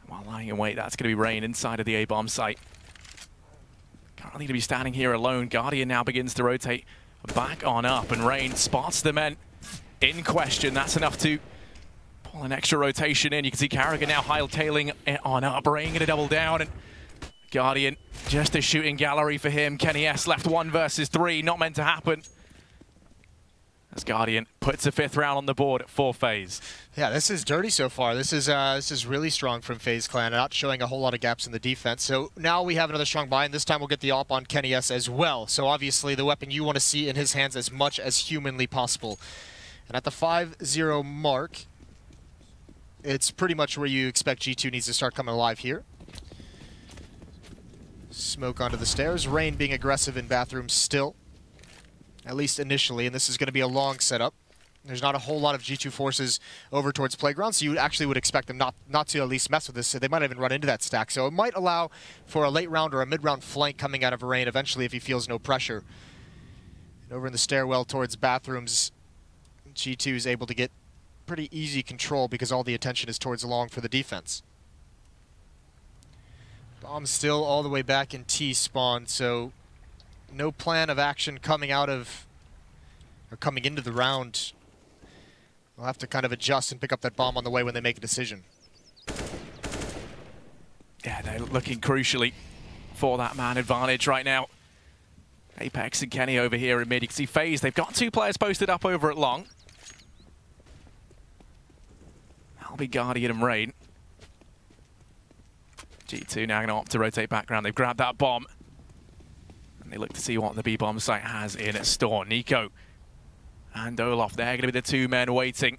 While lying in wait, that's going to be Rain inside of the A-bomb site. Currently to be standing here alone. Guardian now begins to rotate back on up, and Rain spots the men in question. That's enough to pull an extra rotation in. You can see Kerrigan now hightailing on up. Rain going to double down, and Guardian, just a shooting gallery for him. Kenny S left 1 versus 3, not meant to happen. As Guardian puts a 5th round on the board for FaZe. Yeah, this is dirty so far. This is really strong from FaZe Clan, not showing a whole lot of gaps in the defense. So now we have another strong buy, and this time we'll get the op on Kenny S as well. So obviously the weapon you want to see in his hands as much as humanly possible. And at the 5-0 mark, it's pretty much where you expect G2 needs to start coming alive here. Smoke onto the stairs. Rain being aggressive in bathrooms still, at least initially, and this is going to be a long setup. There's not a whole lot of G2 forces over towards Playground, so you actually would expect them not to at least mess with this. So they might even run into that stack. So it might allow for a late round or a mid-round flank coming out of Rain eventually if he feels no pressure. And over in the stairwell towards bathrooms, G2 is able to get pretty easy control because all the attention is towards long for the defense. Bomb still all the way back in T-spawn, so no plan of action coming out of, or coming into the round. We'll have to kind of adjust and pick up that bomb on the way when they make a decision. Yeah, they're looking crucially for that man advantage right now. Apex and Kenny over here in mid. You can see FaZe, they've got 2 players posted up over at long. That'll be Guardian and Rain. G2 now going to opt to rotate background. They've grabbed that bomb. And they look to see what the B-bomb site has in store. Nico and Olaf. They're going to be the two men waiting.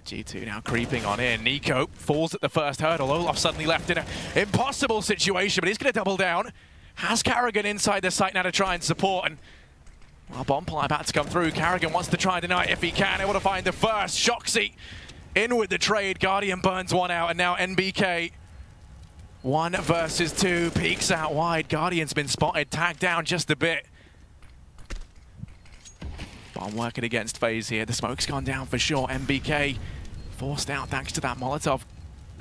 G2 now creeping on in. Nico falls at the first hurdle. Olaf suddenly left in an impossible situation, but he's going to double down. Has Karrigan inside the site now to try and support, and well, Bombply about to come through. Karrigan wants to try and deny it if he can. Able to find the first. Shoxy in with the trade. Guardian burns one out, and now NBK 1 versus 2. Peeks out wide. Guardian's been spotted, tagged down just a bit. Bomb working against FaZe here. The smoke's gone down for sure. NBK forced out thanks to that Molotov.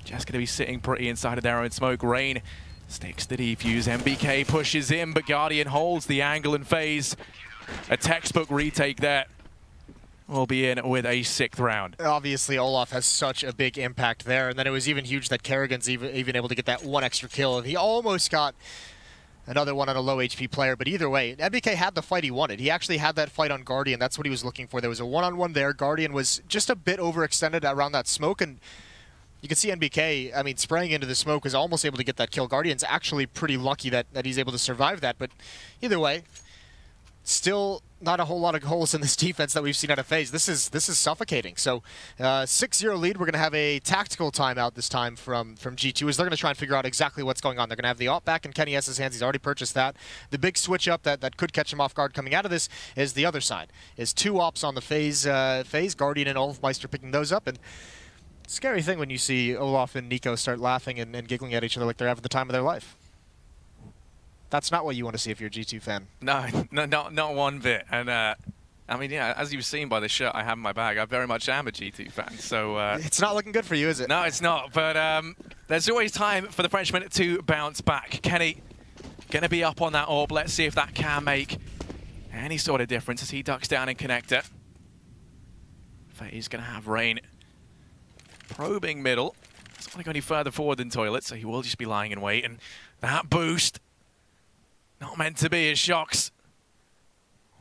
Just going to be sitting pretty inside of their own smoke. Rain sticks the defuse. NBK pushes in, but Guardian holds the angle and FaZe. A textbook retake there. We'll be in with a 6th round. Obviously, Olaf has such a big impact there, and then it was even huge that Karrigan's even able to get that 1 extra kill. He almost got another one on a low HP player, but either way, NBK had the fight he wanted. He actually had that fight on Guardian. That's what he was looking for. There was a one-on-one there. Guardian was just a bit overextended around that smoke, and you can see NBK, I mean, spraying into the smoke, was almost able to get that kill. Guardian's actually pretty lucky that he's able to survive that, but either way, still not a whole lot of holes in this defense that we've seen out of FaZe. This is suffocating. So 6-0 lead. We're going to have a tactical timeout this time from G2 as they're going to try and figure out exactly what's going on. They're going to have the AWP back in Kenny S's hands. He's already purchased that. The big switch up that could catch him off guard coming out of this is the other side. Is 2 AWPs on the FaZe, Guardian and Olafmeister picking those up. And scary thing when you see Olaf and Nico start laughing and giggling at each other like they're having the time of their life. That's not what you want to see if you're a G2 fan. No, not one bit. And I mean, yeah, as you've seen by the shirt I have in my bag, I very much am a G2 fan. So it's not looking good for you, is it? No, it's not. But there's always time for the Frenchman to bounce back. Kenny going to be up on that orb. Let's see if that can make any sort of difference as he ducks down in connector. FaZe going to have Rain probing middle. Doesn't want to go any further forward than toilet, so he will just be lying in wait. And that boost, not meant to be, as Shox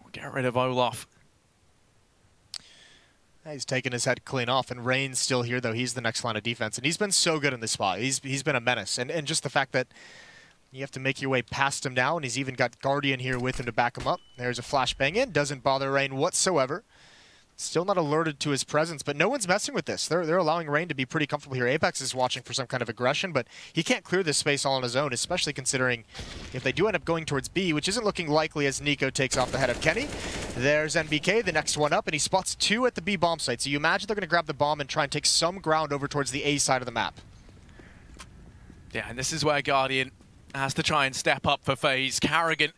will get rid of Olaf. He's taking his head clean off, and Rain's still here, though. He's the next line of defense, and he's been so good in this spot. He's been a menace, and just the fact that you have to make your way past him now, and he's even got Guardian here with him to back him up. There's a flashbang in. Doesn't bother Rain whatsoever. Still not alerted to his presence, but no one's messing with this. They're allowing Rain to be pretty comfortable here. Apex is watching for some kind of aggression, but he can't clear this space all on his own, especially considering if they do end up going towards B, which isn't looking likely as Nico takes off the head of Kenny. There's NBK, the next one up, and he spots 2 at the B bomb site. So you imagine they're going to grab the bomb and try and take some ground over towards the A side of the map. Yeah, and this is where Guardian has to try and step up for FaZe. Karrigan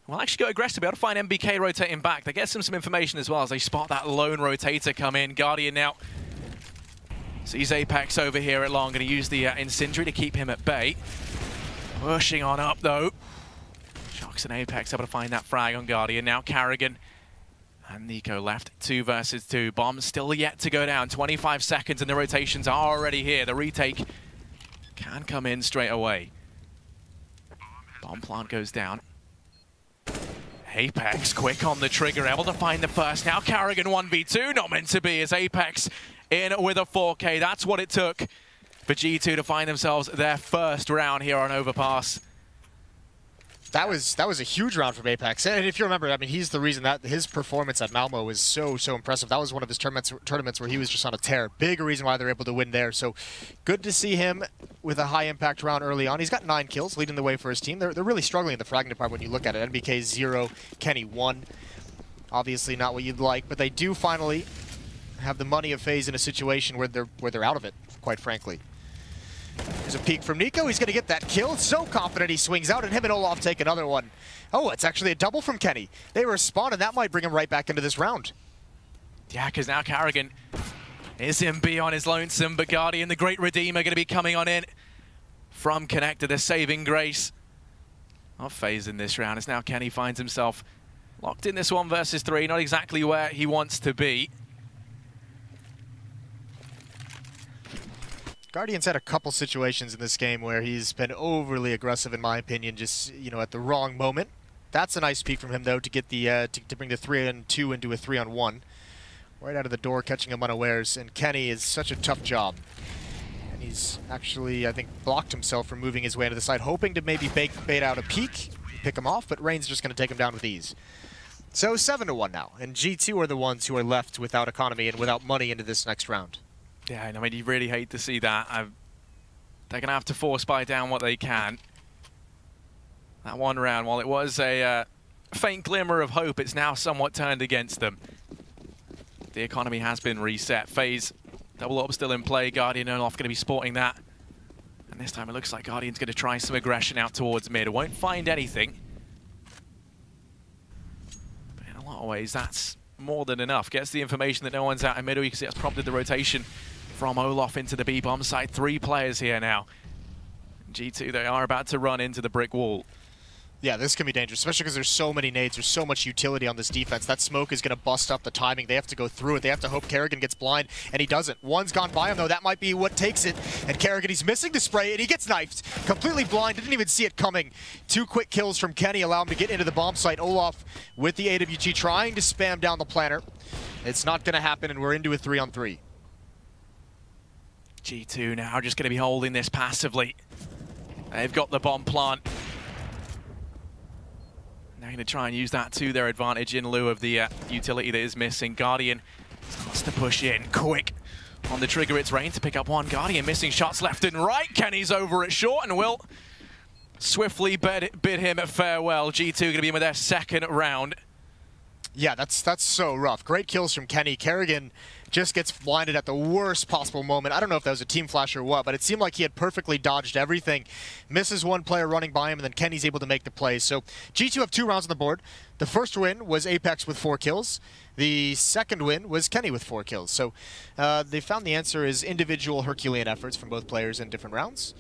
will actually go aggressive, be able to find NBK rotating back. They get some information as well as they spot that lone rotator come in. Guardian now sees Apex over here at long, going to use the Incendiary to keep him at bay. Pushing on up though. Shox and Apex able to find that frag on Guardian. Now Karrigan and Nico left 2 versus 2. Bomb still yet to go down. 25 seconds and the rotations are already here. The retake can come in straight away. Bomb plant goes down. Apex quick on the trigger, able to find the first. Now Karrigan 1v2, not meant to be, as Apex in with a 4K. That's what it took for G2 to find themselves their first round here on Overpass. That was a huge round from Apex, and if you remember, I mean, he's the reason that his performance at Malmo was so impressive. That was one of his tournaments where he was just on a tear. Big reason why they're able to win there. So good to see him with a high impact round early on. He's got 9 kills, leading the way for his team. They're really struggling in the fragging department when you look at it. NBK 0, Kenny 1. Obviously not what you'd like, but they do finally have the money of FaZe in a situation where they're out of it, quite frankly. There's a peek from Nico. He's going to get that kill. So confident he swings out, and him and Olaf take another one. Oh, it's actually a double from Kenny. They respond, and that might bring him right back into this round. Yeah, because now Karrigan is in B on his lonesome, but Guardian, the Great Redeemer, going to be coming on in from Connector, the saving grace of FaZe in this round. As now Kenny finds himself locked in this 1 versus 3, not exactly where he wants to be. Guardian's had a couple situations in this game where he's been overly aggressive, in my opinion, just, you know, at the wrong moment. That's a nice peek from him, though, to get the to bring the 3-on-2 into a 3-on-1. Right out of the door, catching him unawares, and Kenny is such a tough job. And he's actually, I think, blocked himself from moving his way to the side, hoping to maybe bait out a peek, pick him off, but Rain's just going to take him down with ease. So 7-1 now, and G2 are the ones who are left without economy and without money into this next round. Yeah, and I mean, you really hate to see that. They're going to have to force buy down what they can. That one round, while it was a faint glimmer of hope, it's now somewhat turned against them. The economy has been reset. FaZe, double up still in play. Guardian and Olaf going to be sporting that. And this time it looks like Guardian's going to try some aggression out towards mid. Won't find anything. But in a lot of ways, that's more than enough. Gets the information that no one's out in middle. You can see that's prompted the rotation from Olaf into the B-bomb side. 3 players here now. G2, they are about to run into the brick wall. Yeah, this can be dangerous, especially because there's so many nades. There's so much utility on this defense. That smoke is going to bust up the timing. They have to go through it. They have to hope Kerrigan gets blind, and he doesn't. One's gone by him, though. That might be what takes it. And Kerrigan, he's missing the spray, and he gets knifed. Completely blind. Didn't even see it coming. 2 quick kills from Kenny allow him to get into the bomb site. Olaf with the AWG trying to spam down the planter. It's not going to happen, and we're into a 3-on-3. G2 now just going to be holding this passively. They've got the bomb plant. They're going to try and use that to their advantage in lieu of the utility that is missing. Guardian starts to push in quick on the trigger. It's Rain to pick up one. Guardian missing shots left and right. Kenny's over at short and will swiftly bid him farewell. G2 going to be in with their 2nd round. Yeah, that's so rough. Great kills from Kenny. Kerrigan just gets blinded at the worst possible moment. I don't know if that was a team flash or what, but it seemed like he had perfectly dodged everything. Misses one player running by him, and then Kenny's able to make the play. So G2 have 2 rounds on the board. The first win was Apex with 4 kills. The second win was Kenny with 4 kills. So they found the answer is individual Herculean efforts from both players in different rounds.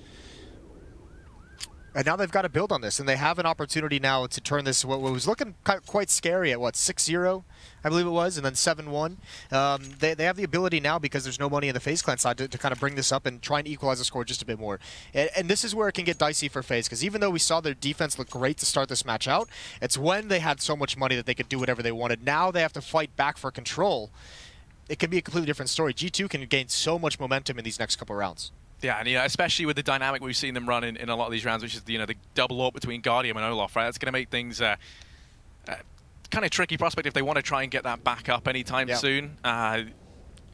And now they've got to build on this, and they have an opportunity now to turn this, what was looking quite scary at, what, 6-0, I believe it was, and then 7-1. They have the ability now, because there's no money in the FaZe clan side, to kind of bring this up and try and equalize the score just a bit more. And this is where it can get dicey for FaZe, because even though we saw their defense look great to start this match out, it's when they had so much money that they could do whatever they wanted. Now they have to fight back for control. It can be a completely different story. G2 can gain so much momentum in these next couple rounds. Yeah, and especially with the dynamic we've seen them run in a lot of these rounds, which is the double AWP between Guardian and Olaf, right? That's going to make things kind of tricky prospect if they want to try and get that back up anytime soon.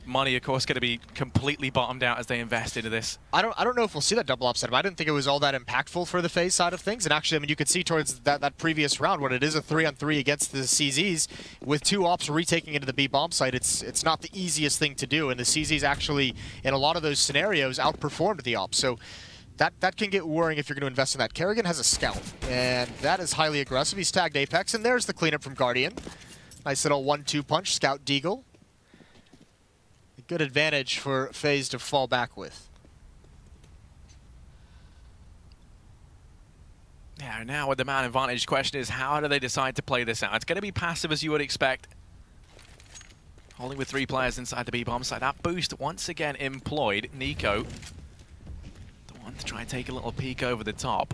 Money, of course, going to be completely bottomed out as they invest into this. I don't know if we'll see that double upset. I didn't think it was all that impactful for the FaZe side of things. And actually, I mean, you could see towards that previous round when it is a 3-on-3 against the CZs with 2 ops retaking into the B bomb site. It's not the easiest thing to do, and the CZs actually, in a lot of those scenarios, outperformed the ops. So that can get worrying if you're going to invest in that. Kerrigan has a scout, and that is highly aggressive. He's tagged Apex, and there's the cleanup from Guardian. Nice little 1-2 punch, Scout Deagle. Good advantage for FaZe to fall back with. Yeah, now with the man advantage, question is how do they decide to play this out? It's going to be passive as you would expect. Holding with 3 players inside the B-bomb site. That boost once again employed. Nico, the one to try and take a little peek over the top.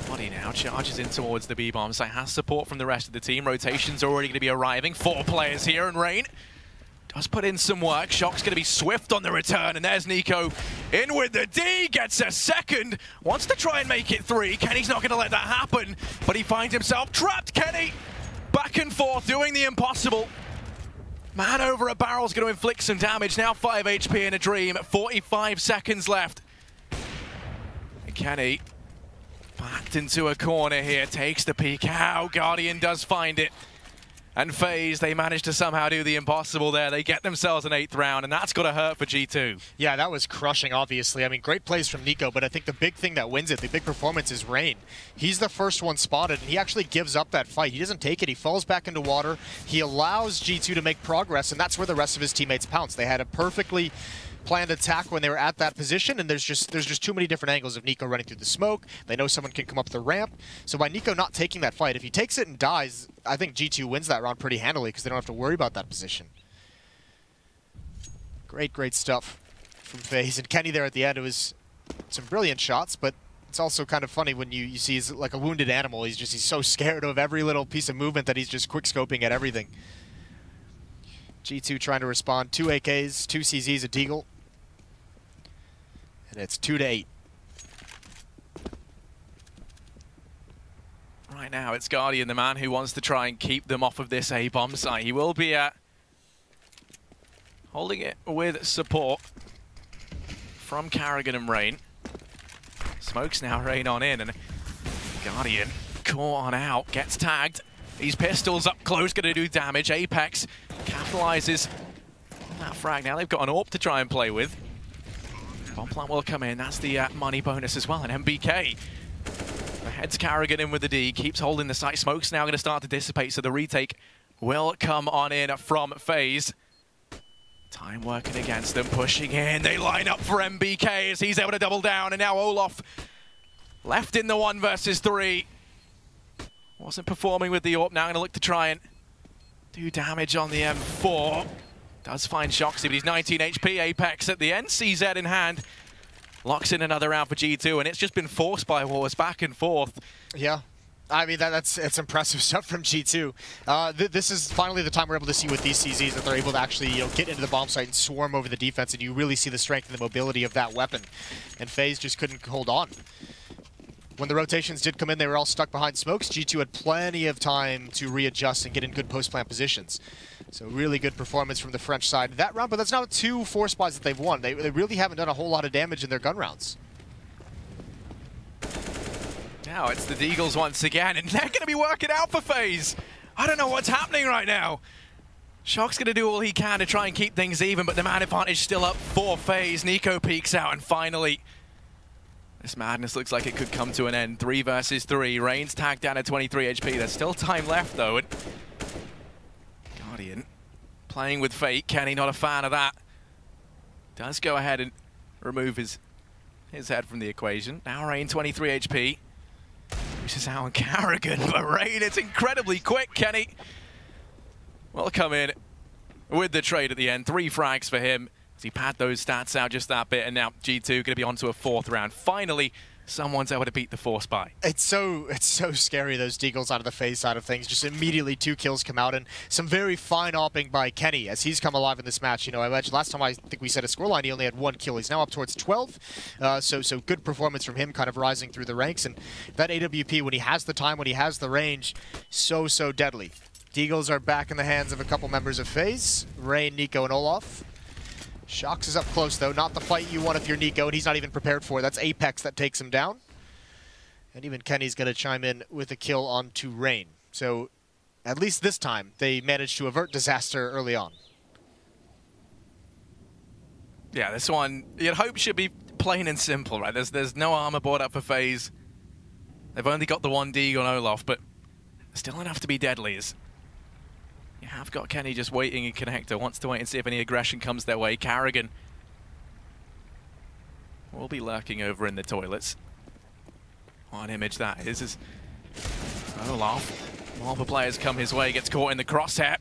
Body now charges in towards the B-bomb site. Has support from the rest of the team. Rotation's already going to be arriving. 4 players here, and Rain does put in some work. Shock's going to be swift on the return, and there's Nico in with the D, gets a second, wants to try and make it 3. Kenny's not going to let that happen, but he finds himself trapped. Kenny, back and forth, doing the impossible. Man over a barrel's going to inflict some damage. Now 5 HP in a dream, 45 seconds left. And Kenny, backed into a corner here, takes the peek out. Guardian does find it. And FaZe, they managed to somehow do the impossible there. They get themselves an 8th round, and that's got to hurt for G2. Yeah, that was crushing, obviously. I mean, great plays from Nico, but I think the big thing that wins it, the big performance, is Rain. He's the first one spotted, and he actually gives up that fight. He doesn't take it. He falls back into water. He allows G2 to make progress, and that's where the rest of his teammates pounce. They had a perfectly planned attack when they were at that position, and there's just too many different angles of Nico running through the smoke. They know someone can come up the ramp. So by Nico not taking that fight, if he takes it and dies, I think G2 wins that round pretty handily because they don't have to worry about that position. Great stuff from FaZe. And Kenny there at the end, it was some brilliant shots, but it's also kind of funny when you see he's like a wounded animal. He's so scared of every little piece of movement that he's just quick scoping at everything. G2 trying to respond. 2 AKs, 2 CZs, a Deagle. And it's 2-8. Right now, it's Guardian, the man who wants to try and keep them off of this A-bomb site. He will be holding it with support from Carrigan and Rain. Smokes now Rain on in, and Guardian caught on out, gets tagged. These pistols up close, going to do damage. Apex capitalizes on that frag. Now they've got an AWP to try and play with. Bomb plant will come in. That's the money bonus as well. And MBK heads Carrigan in with the D, keeps holding the site. Smoke's now going to start to dissipate, so the retake will come on in from FaZe. Time working against them, pushing in. They line up for MBK as he's able to double down, and now Olaf left in the 1 versus 3. Wasn't performing with the AWP, now going to look to try and do damage on the M4. Does find Shoxy, but he's 19 HP. Apex at the end, CZ in hand. Locks in another round for G2, and it's just been forced by wars back and forth. Yeah. I mean, it's impressive stuff from G2. This is finally the time we're able to see with these CZs that they're able to actually get into the bomb site and swarm over the defense, and you really see the strength and the mobility of that weapon. And FaZe just couldn't hold on. When the rotations did come in, they were all stuck behind smokes. G2 had plenty of time to readjust and get in good post-plant positions. So really good performance from the French side that round, but that's now 2 force buys that they've won. They really haven't done a whole lot of damage in their gun rounds. Now it's the Deagles once again, and they're going to be working out for FaZe. I don't know what's happening right now. Shock's going to do all he can to try and keep things even, but the man advantage still up for FaZe. Nico peeks out, and finally, this madness looks like it could come to an end. 3 versus 3. Rain's tagged down at 23 HP. There's still time left, though. And Guardian playing with fate. Kenny not a fan of that. Does go ahead and remove his head from the equation. Now Rain 23 HP. This is out on Carrigan, but Rain, it's incredibly quick. Kenny will come in with the trade at the end. 3 frags for him. He pad those stats out just that bit, and now G2 going to be on to a 4th round. Finally, someone's able to beat the force buy. It's so scary, those Deagles out of the FaZe side of things. Just immediately 2 kills come out, and some very fine opping by Kenny as he's come alive in this match. You know, I mentioned last time I think we said a scoreline, he only had 1 kill. He's now up towards 12. So good performance from him, kind of rising through the ranks. And that AWP, when he has the time, when he has the range, so deadly. Deagles are back in the hands of a couple members of FaZe, Rain, Nico, and Olaf. Shox is up close, though. Not the fight you want if you're Nico, and he's not even prepared for it. That's Apex that takes him down. And even Kenny's going to chime in with a kill onto Rain. So, at least this time, they managed to avert disaster early on. Yeah, this one, you'd hope should be plain and simple, right? There's no armor board up for FaZe. They've only got the 1 Deagle on Olaf, but still enough to be deadly. You have got Kenny just waiting in connector, wants to wait and see if any aggression comes their way. Carrigan will be lurking over in the toilets. What an image that is. As Olaf, multiple players come his way, gets caught in the crosshair.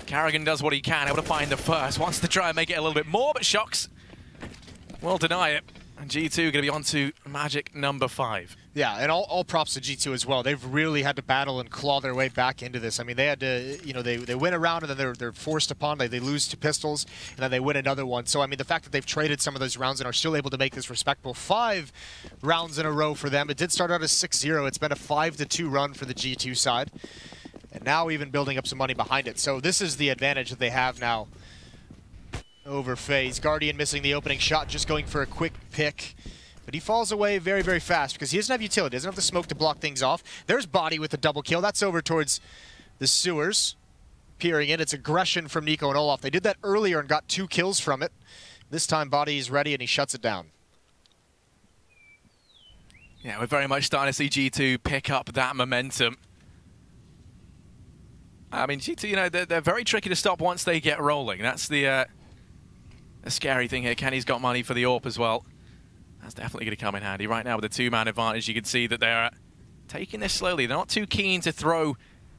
Carrigan does what he can, able to find the first, wants to try and make it a little bit more, but Shox will deny it. And G2 going to be on to magic number 5. Yeah, and all props to G2 as well. They've really had to battle and claw their way back into this. I mean, they had to, you know, they win a round and then they're forced upon. They lose to pistols and then they win another one. So, I mean, the fact that they've traded some of those rounds and are still able to make this respectable 5 rounds in a row for them. It did start out as 6-0. It's been a 5-2 run for the G2 side. And now even building up some money behind it. So this is the advantage that they have now over FaZe. Guardian missing the opening shot, just going for a quick pick. But he falls away very fast because he doesn't have utility, doesn't have the smoke to block things off. There's Body with the double kill. That's over towards the sewers. Peering in. It's aggression from Nico and Olaf. They did that earlier and got 2 kills from it. This time Body is ready and he shuts it down. Yeah, we're very much starting to see G2 pick up that momentum. I mean, G2, you know, they're very tricky to stop once they get rolling. That's the scary thing here. Kenny's got money for the AWP as well. That's definitely going to come in handy. Right now with the 2-man advantage, you can see that they're taking this slowly. They're not too keen to throw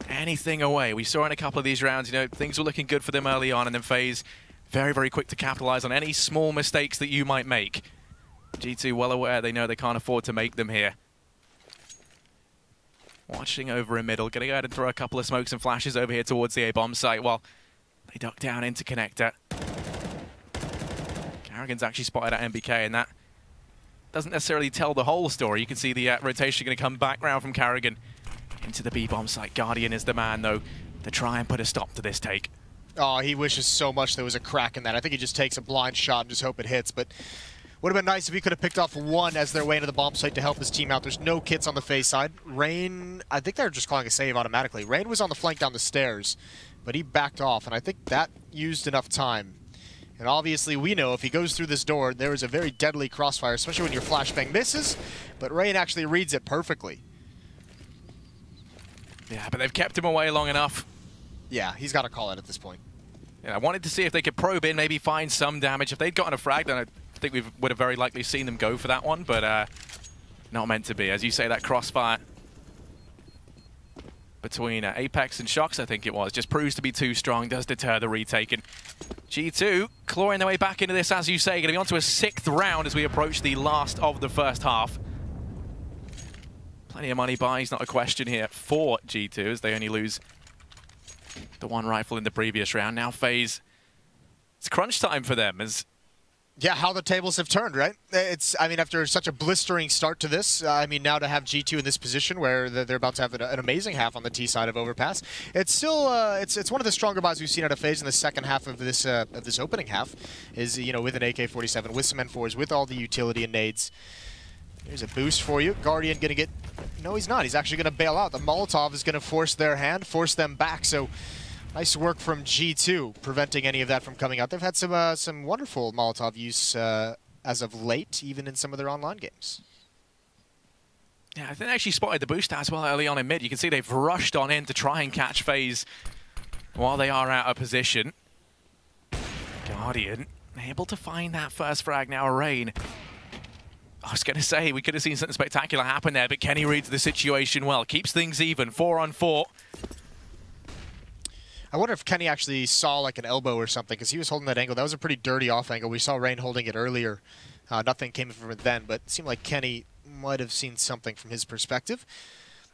anything away. We saw in a couple of these rounds, you know, things were looking good for them early on, and then FaZe very quick to capitalize on any small mistakes that you might make. G2 well aware they know they can't afford to make them here. Watching over in middle, going to go ahead and throw a couple of smokes and flashes over here towards the A-bomb site while they duck down into connector. Carrigan's actually spotted at MBK, and that doesn't necessarily tell the whole story. You can see the rotation going to come back round from Carrigan into the B-bomb site. Guardian is the man, though, to try and put a stop to this take. Oh, he wishes so much there was a crack in that. I think he just takes a blind shot and just hope it hits, but would have been nice if he could have picked off one as their way into the bomb site to help his team out. There's no kits on the FaZe side. Rain, I think they're just calling a save automatically. Rain was on the flank down the stairs, but he backed off, and I think that used enough time. And obviously we know if he goes through this door, there is a very deadly crossfire, especially when your flashbang misses, but Rain actually reads it perfectly. Yeah, but they've kept him away long enough. Yeah, he's got to call it at this point. Yeah, I wanted to see if they could probe in, maybe find some damage. If they'd gotten a frag, then I think we would have very likely seen them go for that one, but not meant to be. As you say, that crossfire between Apex and Shox, I think it was, just proves to be too strong, does deter the retake. And G2 clawing their way back into this, as you say, going to be on to a 6th round as we approach the last of the first half. Plenty of money buys, not a question here for G2, as they only lose the one rifle in the previous round. Now FaZe, it's crunch time for them. Yeah, how the tables have turned, right? I mean, after such a blistering start to this, I mean, now to have G2 in this position where they're about to have an amazing half on the T side of Overpass, it's still it's one of the stronger buys we've seen out of FaZe in the second half of this opening half. Is, you know, with an AK-47, with some N4s, with all the utility and nades. Here's a boost for you. Guardian gonna get... No, he's not. He's actually gonna bail out. The Molotov is gonna force their hand, force them back. So nice work from G2, preventing any of that from coming out. They've had some wonderful Molotov use as of late, even in some of their online games. Yeah, I think they actually spotted the boost as well early on in mid. You can see they've rushed on in to try and catch FaZe while they are out of position. Guardian able to find that first frag now. Rain. I was going to say, we could have seen something spectacular happen there, but Kenny reads the situation well. Keeps things even, 4-on-4. I wonder if Kenny actually saw like an elbow or something, because he was holding that angle. That was a pretty dirty off angle. We saw Rain holding it earlier. Nothing came from it then, but it seemed like Kenny might have seen something from his perspective.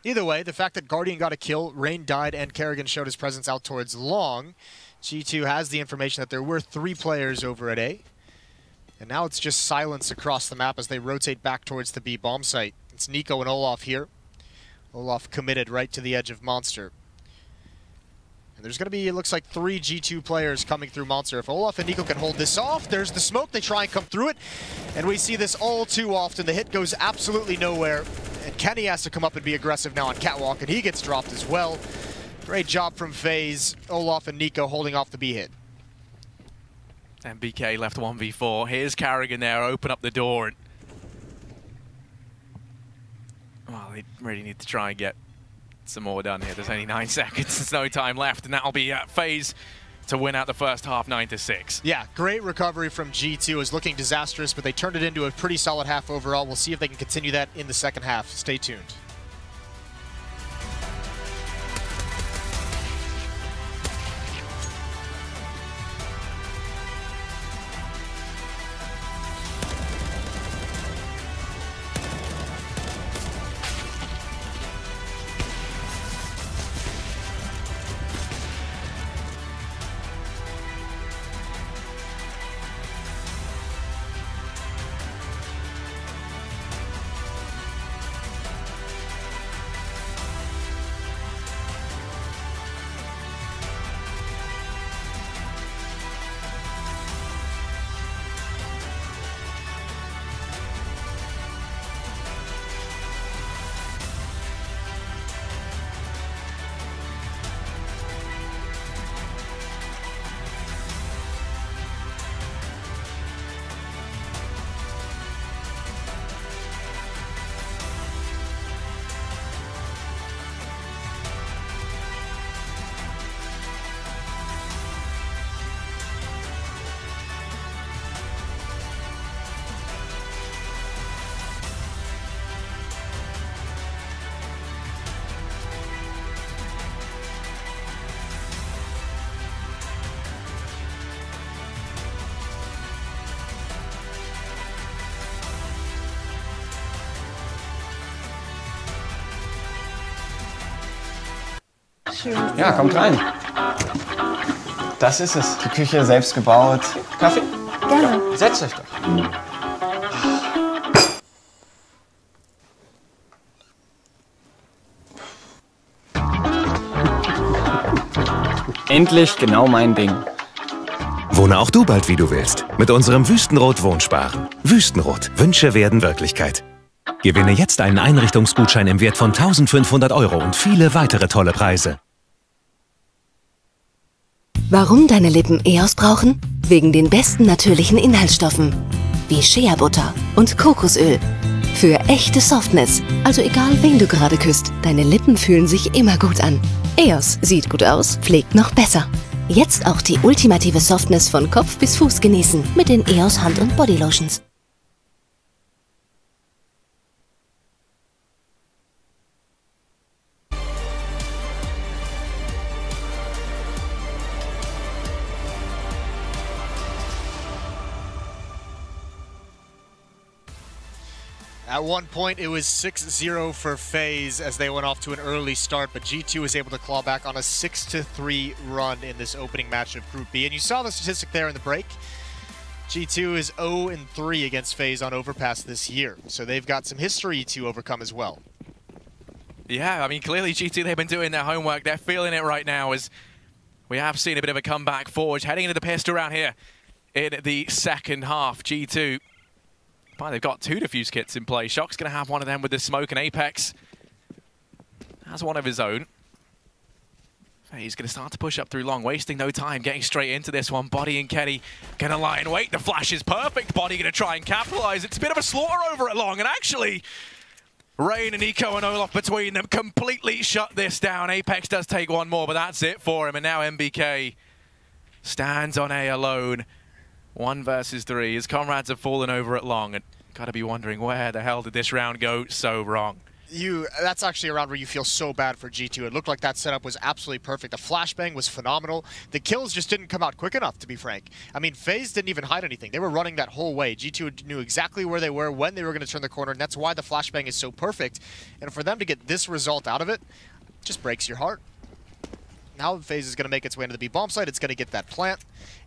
Either way, the fact that Guardian got a kill, Rain died, and Kerrigan showed his presence out towards long. G2 has the information that there were 3 players over at A. And now it's just silence across the map as they rotate back towards the B bomb site. It's Nico and Olaf here. Olaf committed right to the edge of Monster. And there's going to be, it looks like, 3 G2 players coming through Monster. If Olaf and Nico can hold this off, there's the smoke. They try and come through it. And we see this all too often. The hit goes absolutely nowhere. And Kenny has to come up and be aggressive now on Catwalk, and he gets dropped as well. Great job from FaZe. Olaf and Nico holding off the B hit. And BK left 1v4. Here's Kerrigan there, open up the door. And well, they really need to try and get some more done here. There's only 9 seconds. There's no time left, and that'll be FaZe to win out the first half, 9-6. Yeah, great recovery from G2. It was looking disastrous, but they turned it into a pretty solid half overall. We'll see if they can continue that in the second half. Stay tuned. Ja, kommt rein. Das ist es. Die Küche selbst gebaut. Kaffee? Gerne. Setzt euch doch. Endlich genau mein Ding. Wohne auch du bald, wie du willst. Mit unserem Wüstenrot Wohnsparen. Wüstenrot. Wünsche werden Wirklichkeit. Gewinne jetzt einen Einrichtungsgutschein im Wert von 1.500 € und viele weitere tolle Preise. Warum deine Lippen EOS brauchen? Wegen den besten natürlichen Inhaltsstoffen. Wie Shea-Butter und Kokosöl. Für echte Softness. Also egal, wen du gerade küsst, deine Lippen fühlen sich immer gut an. EOS sieht gut aus, pflegt noch besser. Jetzt auch die ultimative Softness von Kopf bis Fuß genießen mit den EOS Hand- und Bodylotions. At one point, it was 6-0 for FaZe as they went off to an early start, but G2 was able to claw back on a 6-3 run in this opening match of Group B. And you saw the statistic there in the break. G2 is 0-3 against FaZe on Overpass this year, so they've got some history to overcome as well. Yeah, I mean, clearly G2, they've been doing their homework. They're feeling it right now as we have seen a bit of a comeback forward. Heading into the pistol round here in the second half, G2. They've got 2 defuse kits in play. Shock's going to have one of them with the smoke, and Apex has one of his own. He's going to start to push up through long, wasting no time, getting straight into this one. Body and Kenny going to lie in wait. The flash is perfect. Body going to try and capitalize. It's a bit of a slaughter over at long, and actually, Rain and Nico and Olaf between them completely shut this down. Apex does take one more, but that's it for him, and now MBK stands on A alone. 1 versus 3. His comrades have fallen over at long, and gotta be wondering where the hell did this round go so wrong. That's actually a round where you feel so bad for G2. It looked like that setup was absolutely perfect. The flashbang was phenomenal. The kills just didn't come out quick enough, to be frank. I mean, FaZe didn't even hide anything. They were running that whole way. G2 knew exactly where they were, when they were going to turn the corner, and that's why the flashbang is so perfect. And for them to get this result out of it, just breaks your heart. Now FaZe is going to make its way into the B bomb site. It's going to get that plant.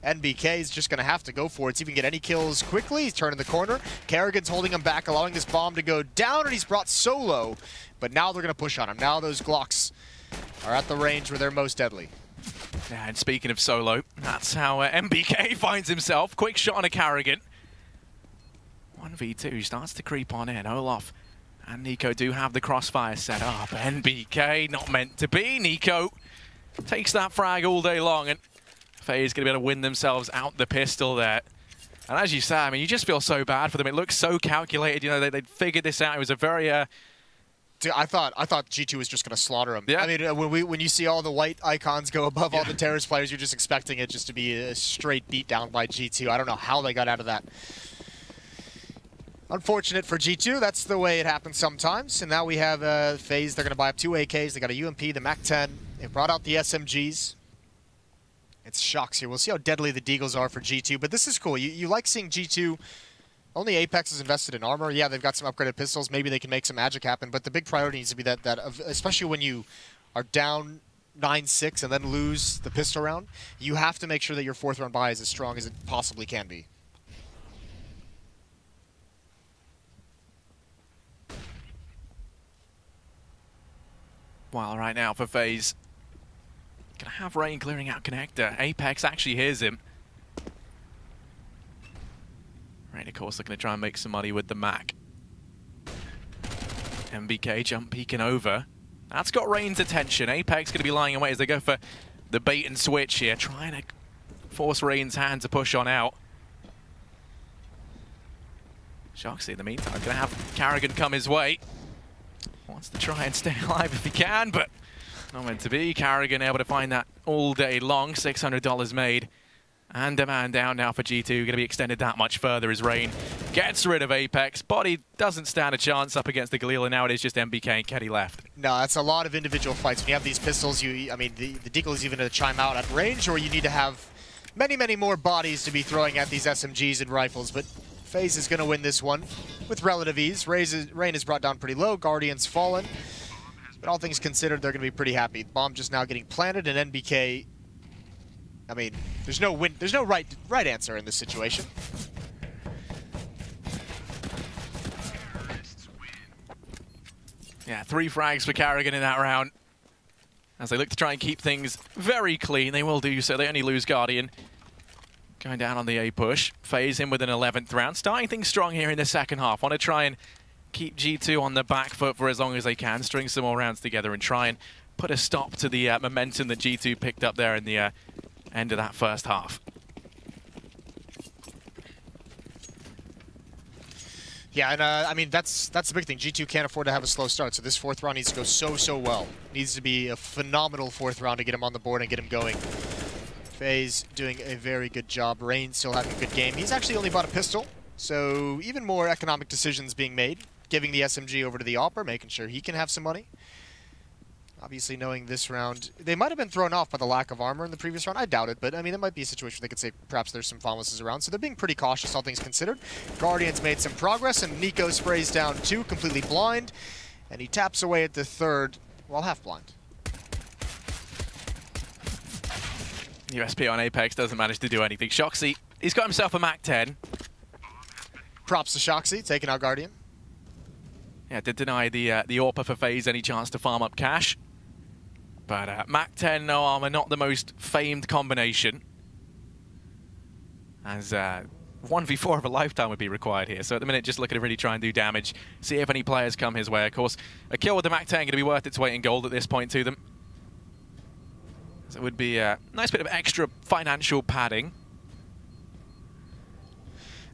NBK is just going to have to go for it. See if he can get any kills quickly. He's turning the corner. Kerrigan's holding him back, allowing this bomb to go down, and he's brought solo. But now they're going to push on him. Now those Glocks are at the range where they're most deadly. Yeah, and speaking of solo, that's how MBK finds himself. Quick shot on a Kerrigan. 1v2 starts to creep on in. Olaf and Nico do have the crossfire set up. NBK not meant to be. Nico takes that frag all day long, and FaZe going to be able to win themselves out the pistol there. And as you say, I mean, you just feel so bad for them. It looks so calculated. You know, they'd figured this out. It was a very... Dude, I thought G2 was just going to slaughter them. Yeah. I mean, when you see all the white icons go above all the Terrorist players, you're just expecting it just to be a straight beatdown by G2. I don't know how they got out of that. Unfortunate for G2. That's the way it happens sometimes. And now we have FaZe. They're going to buy up 2 AKs. They got a UMP, the MAC-10. They brought out the SMGs. It's Shocks here. We'll see how deadly the Deagles are for G2. But this is cool. You like seeing G2. Only Apex is invested in armor. Yeah, they've got some upgraded pistols. Maybe they can make some magic happen. But the big priority needs to be that especially when you are down 9-6 and then lose the pistol round, you have to make sure that your 4th round buy is as strong as it possibly can be. Well, right now for FaZe, gonna have Rain clearing out connector. Apex actually hears him. Rain, of course, looking to try and make some money with the Mac. MBK jump peeking over. That's got Rain's attention. Apex gonna be lying in wait as they go for the bait and switch here, trying to force Rain's hand to push on out. Shoxy, in the meantime, gonna have Kerrigan come his way. Wants to try and stay alive if he can, but not meant to be. Kerrigan able to find that all day long. $600 made. And a man down now for G2. Going to be extended that much further as Rain gets rid of Apex. Body doesn't stand a chance up against the Galil, and now it is just MBK and Ketty left. No, that's a lot of individual fights. When you have these pistols, I mean, the Deagle is even going to chime out at range, or you need to have many, many more bodies to be throwing at these SMGs and rifles. But FaZe is going to win this one with relative ease. Rain is brought down pretty low. Guardian's fallen. But all things considered, they're going to be pretty happy. Bomb just now getting planted, and NBK... I mean, there's no right answer in this situation. Yeah, 3 frags for Kerrigan in that round. as they look to try and keep things very clean. They will do so. They only lose Guardian. Going down on the A push. FaZe in with an 11th round. Starting things strong here in the second half. Want to try and keep G2 on the back foot for as long as they can. String some more rounds together and try and put a stop to the momentum that G2 picked up there in the end of that first half. Yeah, and I mean, that's the big thing. G2 can't afford to have a slow start, so this 4th round needs to go so well. Needs to be a phenomenal 4th round to get him on the board and get him going. FaZe doing a very good job. Rain still having a good game. He's actually only bought a pistol, so even more economic decisions being made. Giving the SMG over to the AWPer, making sure he can have some money. Obviously knowing this round, they might have been thrown off by the lack of armor in the previous round. I doubt it, but I mean, it might be a situation where they could say perhaps there's some Faunlesses around. So they're being pretty cautious, all things considered. Guardian's made some progress, and Nico sprays down 2, completely blind. And he taps away at the 3rd while half blind. USP on Apex doesn't manage to do anything. Shoxy, he's got himself a Mac 10. Props to Shoxy, taking out Guardian. Yeah, did deny the AWPer for FaZe any chance to farm up cash. But Mac 10, no armor, not the most famed combination. As 1v4 of a lifetime would be required here. So at the minute, just looking to really try and do damage. See if any players come his way. Of course, a kill with the Mac 10 going to be worth its weight in gold at this point to them. So it would be a nice bit of extra financial padding.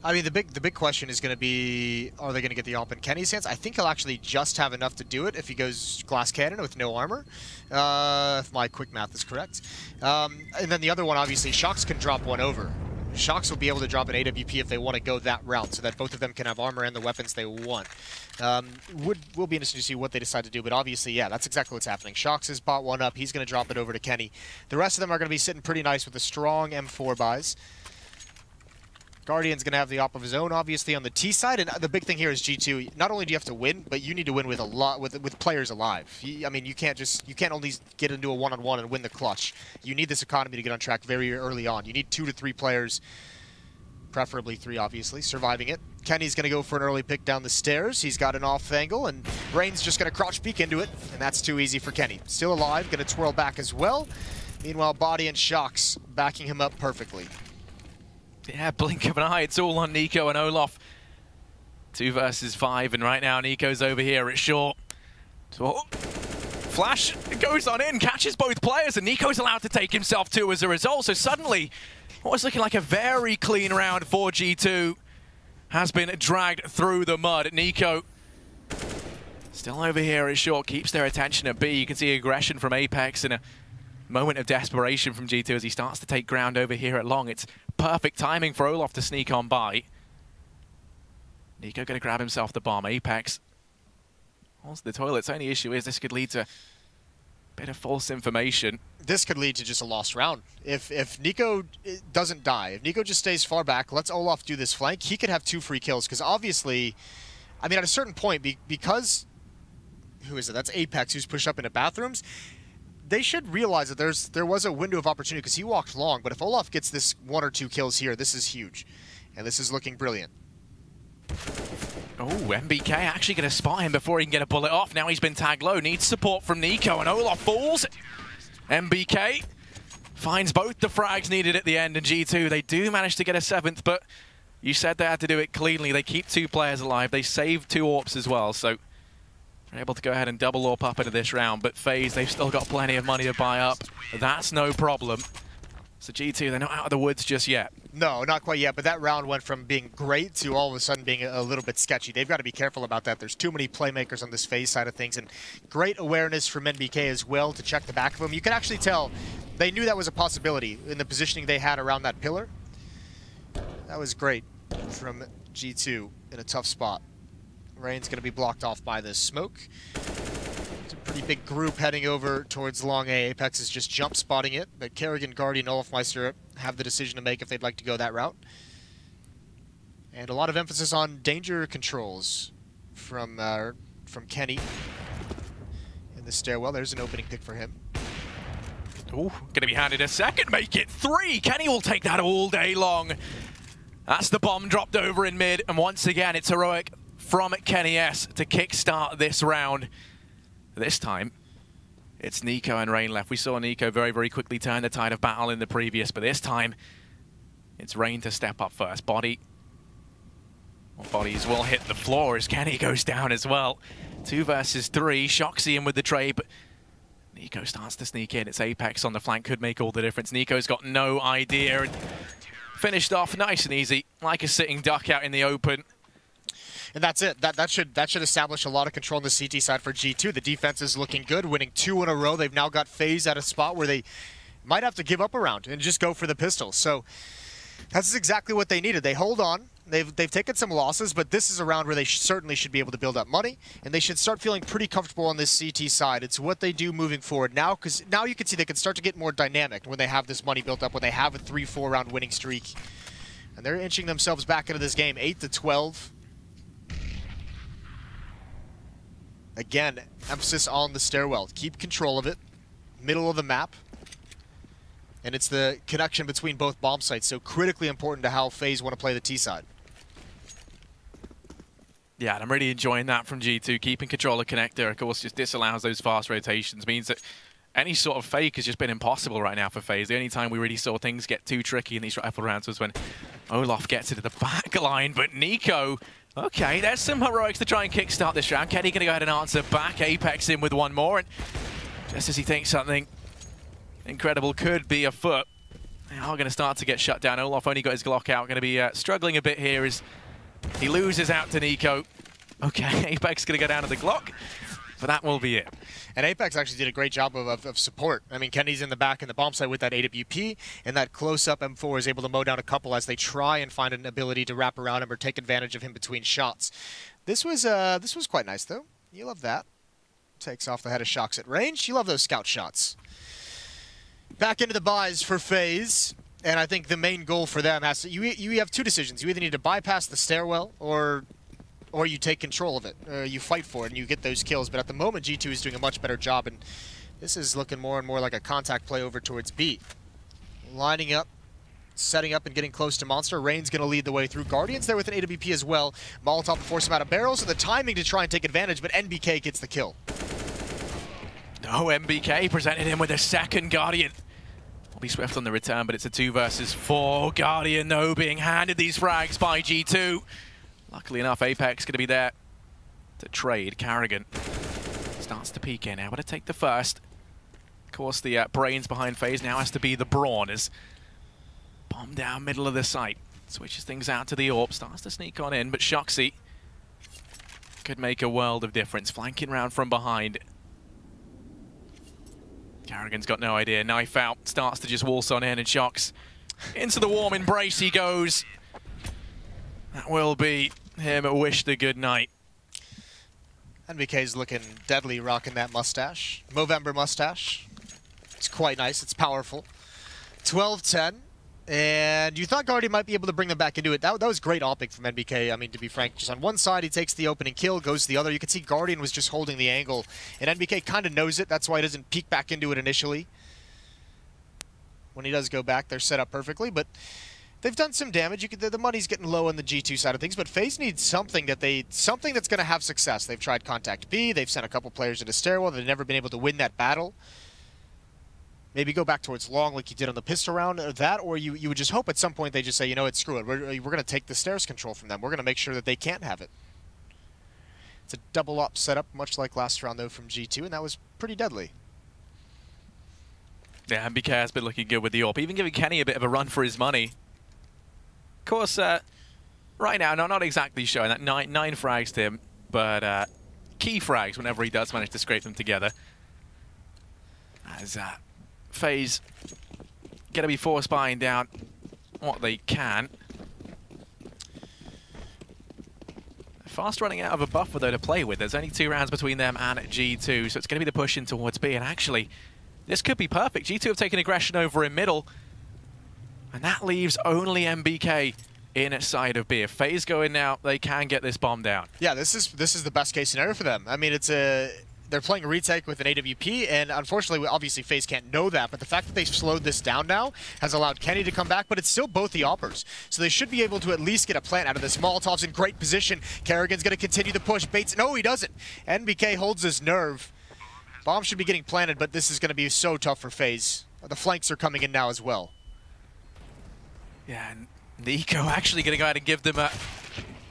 I mean, the big question is going to be, are they going to get the AWP in Kenny's hands? I think he'll actually just have enough to do it if he goes glass cannon with no armor, if my quick math is correct. And then the other one, obviously, Shox can drop one over. Shox will be able to drop an AWP if they want to go that route, so that both of them can have armor and the weapons they want. Will be interesting to see what they decide to do, but obviously, yeah, that's exactly what's happening. Shox has bought one up. He's going to drop it over to Kenny. The rest of them are going to be sitting pretty nice with the strong M4 buys. Guardian's going to have the AWP of his own, obviously, on the T side. And the big thing here is G2. Not only do you have to win, but you need to win with with players alive. I mean, you can't only get into a one-on-one and win the clutch. You need this economy to get on track very early on. You need 2 to 3 players, preferably 3, obviously, surviving it. Kenny's going to go for an early pick down the stairs. He's got an off angle, and Rain's just going to crouch peek into it, and that's too easy for Kenny. Still alive, going to twirl back as well. Meanwhile, Body and Shox backing him up perfectly. Yeah, blink of an eye. It's all on Nico and Olof. 2 versus 5, and right now Nico's over here at short. So, flash goes on in, catches both players, and Nico's allowed to take himself 2 as a result. So suddenly, what was looking like a very clean round for G2 has been dragged through the mud. Nico still over here at short, keeps their attention at B. You can see aggression from Apex and a moment of desperation from G2 as he starts to take ground over here at long. It's perfect timing for Olof to sneak on by. Nico going to grab himself the bomb. Apex also the toilets. Only issue is this could lead to a bit of false information. This could lead to just a lost round. If Nico doesn't die, if Nico just stays far back, lets Olof do this flank, he could have 2 free kills. Because obviously, I mean, at a certain point, because, who is it? That's Apex who's pushed up into bathrooms. They should realize that there was a window of opportunity because he walked long, but if Olof gets this 1 or 2 kills here, this is huge. And this is looking brilliant. Oh, MBK actually going to spot him before he can get a bullet off. Now he's been tagged low. Needs support from Nico, and Olof falls. MBK finds both the frags needed at the end, and G2, they do manage to get a 7th, but you said they had to do it cleanly. They keep 2 players alive. They save 2 AWPs as well, so they're able to go ahead and double AWP up into this round. But FaZe, they've still got plenty of money to buy up. That's no problem. So G2, they're not out of the woods just yet. No, not quite yet, but that round went from being great to all of a sudden being a little bit sketchy. They've got to be careful about that. There's too many playmakers on this FaZe side of things, and great awareness from NBK as well to check the back of them. You can actually tell they knew that was a possibility in the positioning they had around that pillar. That was great from G2 in a tough spot. Rain's going to be blocked off by this smoke. It's a pretty big group heading over towards long A. Apex is just jump spotting it, but Kerrigan, Guardian, Olofmeister have the decision to make if they'd like to go that route. And a lot of emphasis on danger controls from Kenny in the stairwell. There's an opening pick for him. Ooh, gonna be handed a second, make it 3. Kenny will take that all day long. That's the bomb dropped over in mid, and once again, it's heroic from Kenny S to kickstart this round. This time, It's Nico and Rain left. We saw Nico very, very quickly turn the tide of battle in the previous, but this time it's Rain to step up first. Bodies will hit the floor as Kenny goes down as well. 2 versus 3. Shoxy in with the trade, but Nico starts to sneak in. It's Apex on the flank, could make all the difference. Nico's got no idea. And finished off nice and easy, like a sitting duck out in the open. And that's it. That should establish a lot of control on the CT side for G2. The defense is looking good, winning 2 in a row. They've now got FaZe at a spot where they might have to give up a round and just go for the pistols. So that's exactly what they needed. They hold on. They've taken some losses, but this is a round where they certainly should be able to build up money, and they should start feeling pretty comfortable on this CT side. It's what they do moving forward now, because now you can see they can start to get more dynamic when they have this money built up, when they have a 3-4 round winning streak. And they're inching themselves back into this game, 8-12. Again, emphasis on the stairwell. Keep control of it. Middle of the map. And it's the connection between both bomb sites, so critically important to how FaZe want to play the T side. Yeah, and I'm really enjoying that from G2. Keeping control of connector, of course, just disallows those fast rotations. Means that any sort of fake has just been impossible right now for FaZe. The only time we really saw things get too tricky in these rifle rounds was when Olaf gets into the back line. But Nico, okay, there's some heroics to try and kickstart this round. Kenny going to go ahead and answer back. Apex in with 1 more. And just as he thinks something incredible could be afoot, they are going to start to get shut down. Olaf only got his Glock out. Going to be struggling a bit here as he loses out to Nico. Okay, Apex going to go down to the Glock, but that will be it. And Apex actually did a great job of support. I mean, Kenny's in the back in the bomb site with that AWP, and that close-up M4 is able to mow down a couple as they try and find an ability to wrap around him or take advantage of him between shots. This was quite nice, though. You love that. Takes off the head of Shox at range. You love those scout shots. Back into the buys for FaZe, and I think the main goal for them has to, you have 2 decisions. You either need to bypass the stairwell or you take control of it. You fight for it and you get those kills. But at the moment, G2 is doing a much better job, and this is looking more and more like a contact play over towards B. Lining up, setting up and getting close to Monster. Rain's going to lead the way through. Guardian's there with an AWP as well. Molotov to force him out of barrels, so the timing to try and take advantage, but NBK gets the kill. No, MBK presented him with a second Guardian. Will be swift on the return, but it's a 2 versus 4. Guardian, though, being handed these frags by G2. Luckily enough, Apex going to be there to trade. Carrigan starts to peek in now, but to take the first. Of course, the brains behind FaZe now has to be the Brawn as bomb down middle of the site. Switches things out to the AWP, starts to sneak on in, but Shoxy could make a world of difference. Flanking round from behind. Carrigan's got no idea. Knife out, starts to just waltz on in, and Shox into the warm embrace he goes. That will be him wish the good night. NBK's looking deadly, rocking that mustache. Movember mustache. It's quite nice, it's powerful. 12-10. And you thought Guardian might be able to bring them back into it. That was great optic from NBK. I mean, to be frank, just on one side, he takes the opening kill, goes to the other. You can see Guardian was just holding the angle, and NBK kind of knows it. That's why he doesn't peek back into it initially. When he does go back, they're set up perfectly, but they've done some damage. The money's getting low on the G2 side of things, but FaZe needs something that's going to have success. They've tried Contact B. They've sent a couple players into Stairwell. They've never been able to win that battle. Maybe go back towards long like you did on the pistol round, or that, or you would just hope at some point they just say, you know what, screw it. We're going to take the stairs control from them. We're going to make sure that they can't have it. It's a double up setup, much like last round, though, from G2, and that was pretty deadly. Yeah, MBK has been looking good with the AWP, even giving Kenny a bit of a run for his money. Of course, right now, not exactly showing that. Nine frags to him, but key frags whenever he does manage to scrape them together. As FaZe going to be force buying down what they can. Fast running out of a buffer, though, to play with. There's only 2 rounds between them and G2, so it's going to be the push in towards B. And actually, this could be perfect. G2 have taken aggression over in middle, and that leaves only MBK inside of B. If FaZe go in now, they can get this bomb down. Yeah, this is the best case scenario for them. I mean, they're playing a retake with an AWP, and unfortunately, obviously, FaZe can't know that, but the fact that they've slowed this down now has allowed Kenny to come back, but it's still both the oppers. So they should be able to at least get a plant out of this. Molotov's in great position. Carrigan's going to continue the push. Bates, no, he doesn't. NBK holds his nerve. Bomb should be getting planted, but this is going to be so tough for FaZe. The flanks are coming in now as well. Yeah, and Nico actually going to go ahead and give them a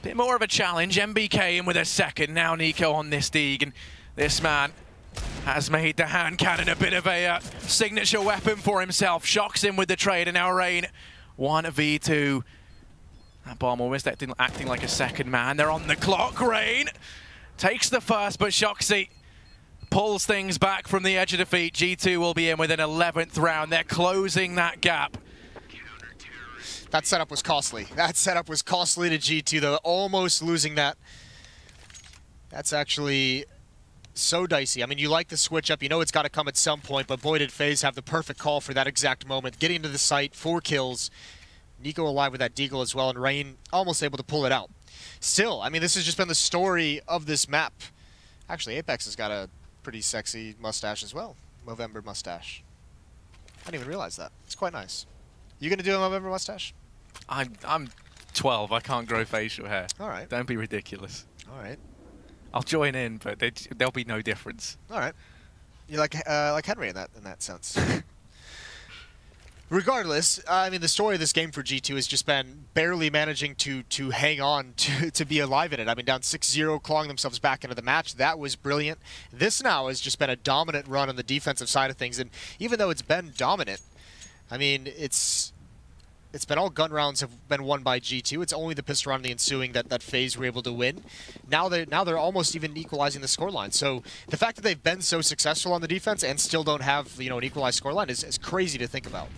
bit more of a challenge. MBK in with a second. Now Nico on this Deeg, and this man has made the hand cannon a bit of a signature weapon for himself. Shocks in with the trade, and now Rain 1v2. That bomb almost acting like a second man. They're on the clock. Rain takes the first, but Shoxy pulls things back from the edge of defeat. G2 will be in with an 11th round. They're closing that gap. That setup was costly. That setup was costly to G2, though, almost losing that. That's actually so dicey. I mean, you like the switch up. You know it's got to come at some point, but boy, did FaZe have the perfect call for that exact moment. Getting into the site, 4 kills. Nico alive with that deagle as well, and Rain almost able to pull it out. Still, I mean, this has just been the story of this map. Actually, Apex has got a pretty sexy mustache as well. Movember mustache. I didn't even realize that. It's quite nice. You gonna do a Movember mustache? I'm 12. I can't grow facial hair. All right. Don't be ridiculous. All right. I'll join in, but there'll be no difference. All right. You're like Henry in that sense. Regardless, I mean, the story of this game for G2 has just been barely managing to hang on to be alive in it. I mean, down 6-0, clawing themselves back into the match. That was brilliant. This now has just been a dominant run on the defensive side of things, and even though it's been dominant, I mean, it's been all gun rounds have been won by G2. It's only the pistol round and the ensuing that FaZe were able to win. Now they're almost even equalizing the scoreline. So the fact that they've been so successful on the defense and still don't have, you know, an equalized scoreline is crazy to think about.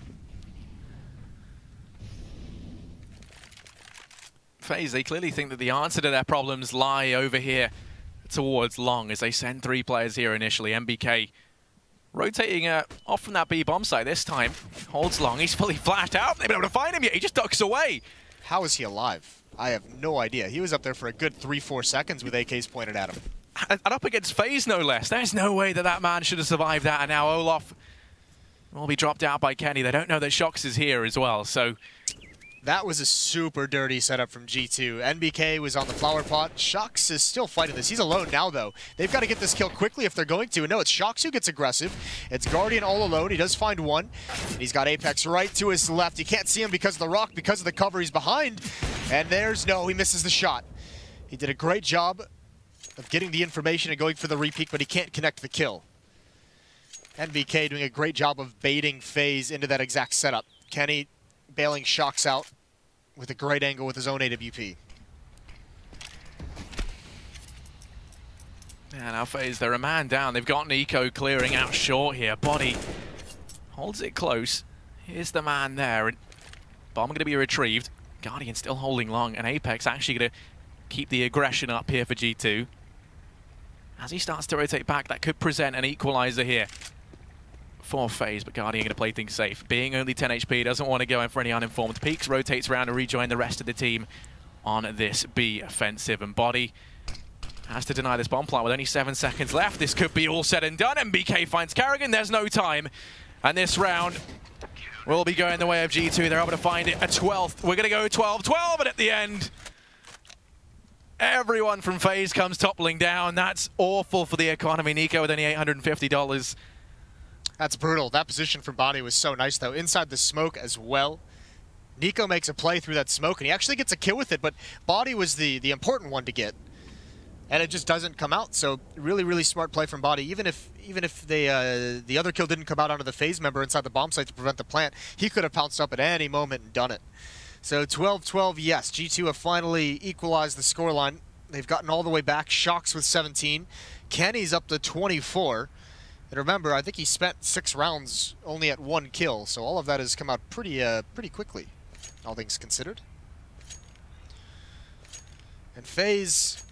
FaZe, they clearly think that the answer to their problems lie over here towards Long as they send 3 players here initially. MBK rotating off from that B bomb site this time. Holds Long. He's fully flashed out. They've been able to find him yet. He just ducks away. How is he alive? I have no idea. He was up there for a good 3-4 seconds with AKs pointed at him. And up against FaZe, no less. There's no way that man should have survived that. And now Olaf will be dropped out by Kenny. They don't know that Shox is here as well, so... That was a super dirty setup from G2. NBK was on the flower pot. Shox is still fighting this. He's alone now, though. They've got to get this kill quickly if they're going to. And no, it's Shox who gets aggressive. It's Guardian all alone. He does find one. And he's got Apex right to his left. You can't see him because of the rock, because of the cover he's behind. And no, he misses the shot. He did a great job of getting the information and going for the repeat, but he can't connect the kill. NBK doing a great job of baiting FaZe into that exact setup. Kenny bailing Shox out with a great angle with his own AWP. Yeah, now FaZe, they're a man down. They've got Nico clearing out short here. Body holds it close. Here's the man there. And bomb going to be retrieved. Guardian still holding Long. And Apex actually going to keep the aggression up here for G2. As he starts to rotate back, that could present an equalizer here for FaZe, but Guardian going to play things safe. Being only 10 HP, doesn't want to go in for any uninformed peeks. Rotates around to rejoin the rest of the team on this B offensive. And Body has to deny this bomb plant with only 7 seconds left. This could be all said and done. MBK finds Carrigan. There's no time. And this round will be going the way of G2. They're able to find it a 12th. We're going to go 12-12, and at the end, everyone from FaZe comes toppling down. That's awful for the economy. Nico with only $850. That's brutal. That position from Body was so nice, though. Inside the smoke as well. Nico makes a play through that smoke, and he actually gets a kill with it, but Body was the important one to get. And it just doesn't come out, so really, really smart play from Body. Even if the other kill didn't come out onto the FaZe member inside the bomb site to prevent the plant, he could have pounced up at any moment and done it. So 12-12, yes. G2 have finally equalized the scoreline. They've gotten all the way back. Shox with 17. Kenny's up to 24. And remember, I think he spent 6 rounds only at 1 kill, so all of that has come out pretty quickly, all things considered. And FaZe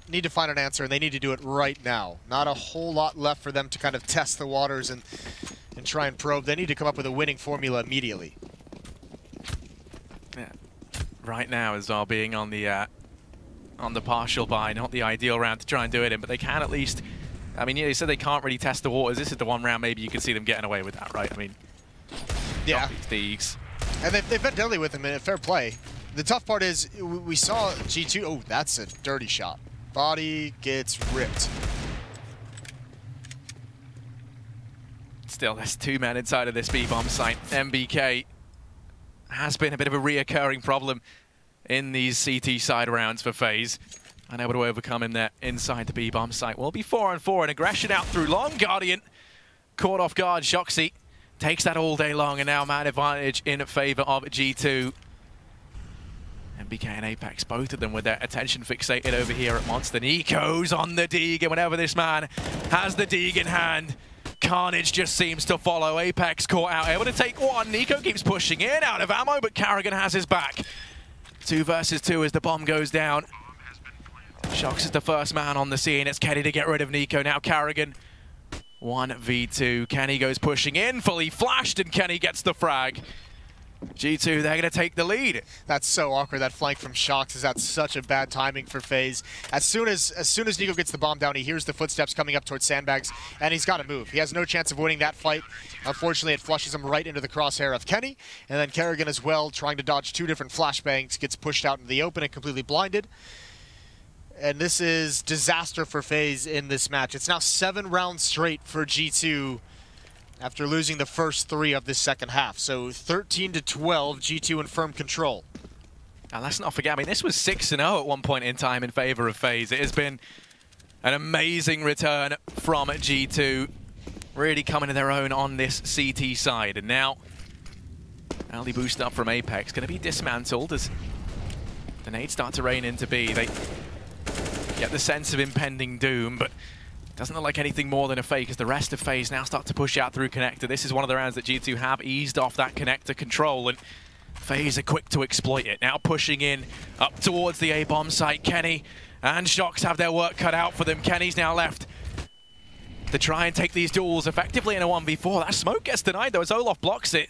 need to find an answer, and they need to do it right now. Not a whole lot left for them to kind of test the waters and try and probe. They need to come up with a winning formula immediately. Yeah. Right now, as well, being on the partial buy, not the ideal round to try and do it in, but they can at least. I mean, yeah, they said they can't really test the waters. This is the one round maybe you can see them getting away with that, right? I mean, yeah. These. And they've been deadly with him in fair play. The tough part is we saw G2. Oh, that's a dirty shot. Body gets ripped. still, there's 2 men inside of this B-bomb site. MBK has been a bit of a reoccurring problem in these CT side rounds for FaZe. Unable to overcome him there inside the B-bomb site. Will be 4-on-4, and aggression out through long. Guardian caught off guard. Shoxy takes that all day long, and now man advantage in favor of G2. MBK and Apex, both of them with their attention fixated over here at Monster. Nico's on the Deeg, and whenever this man has the Deeg in hand, carnage just seems to follow. Apex caught out, able to take one. Nico keeps pushing in, out of ammo, but Carrigan has his back. 2 versus 2 as the bomb goes down. Shox is the first man on the scene. It's Kenny to get rid of Nico. Now Carrigan, 1v2. Kenny goes pushing in, fully flashed, and Kenny gets the frag. G2, they're going to take the lead. That's so awkward, that flank from Shox. Is that such a bad timing for FaZe? As soon as Nico gets the bomb down, he hears the footsteps coming up towards sandbags, and he's got to move. He has no chance of winning that fight. Unfortunately, it flushes him right into the crosshair of Kenny, and then Carrigan as well, trying to dodge 2 different flashbangs, gets pushed out into the open and completely blinded. And this is disaster for FaZe in this match. It's now 7 rounds straight for G2 after losing the first 3 of this second half. So 13-12, G2 in firm control. Now let's not forget, I mean, this was 6-0 at one point in time in favor of FaZe. It has been an amazing return from G2, really coming to their own on this CT side. And now, early boost up from Apex, going to be dismantled as the nades start to rain into B. They get the sense of impending doom, but doesn't look like anything more than a fake as the rest of FaZe now start to push out through connector. This is one of the rounds that G2 have eased off that connector control, and FaZe are quick to exploit it. Now pushing in up towards the A-bomb site. Kenny and Shox have their work cut out for them. Kenny's now left to try and take these duels effectively in a 1v4. That smoke gets denied though as Olof blocks it.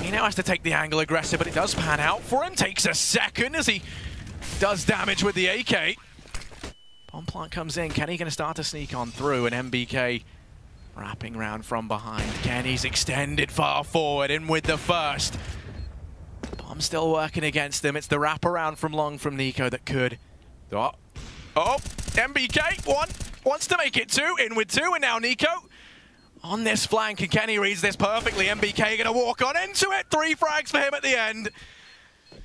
He now has to take the angle aggressive, but it does pan out for him. Takes a second as he does damage with the AK. Bomb plant comes in. Kenny going to start to sneak on through, and MBK wrapping round from behind. Kenny's extended far forward, in with the first. Bomb still working against him. It's the wraparound from long from Nico that could. Oh, MBK wants to make it 2, in with 2, and now Nico on this flank, and Kenny reads this perfectly. MBK going to walk on into it. 3 frags for him at the end.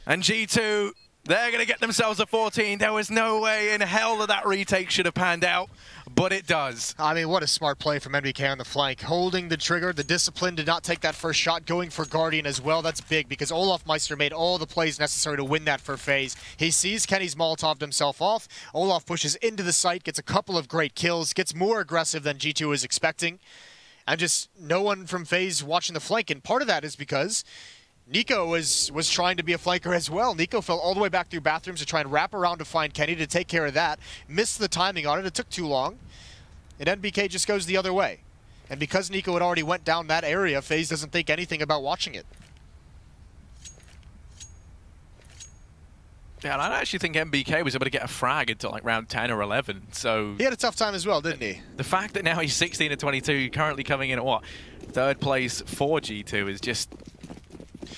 And G2, they're going to get themselves a 14. There was no way in hell that retake should have panned out, but it does. I mean, what a smart play from MBK on the flank. Holding the trigger, the discipline to not take that first shot, going for Guardian as well. That's big because Olaf Meister made all the plays necessary to win that for FaZe. He sees Kenny's Molotov'd himself off. Olaf pushes into the site, gets a couple of great kills, gets more aggressive than G2 was expecting. And just no one from FaZe watching the flank. And part of that is because Nico was trying to be a flanker as well. Nico fell all the way back through bathrooms to try and wrap around to find Kenny to take care of that. Missed the timing on it. It took too long. And MBK just goes the other way. And because Nico had already went down that area, FaZe doesn't think anything about watching it. Yeah, and I actually think MBK was able to get a frag until like round 10 or 11, so... He had a tough time as well, didn't he? The fact that now he's 16-22, currently coming in at what? 3rd place for G2 is just...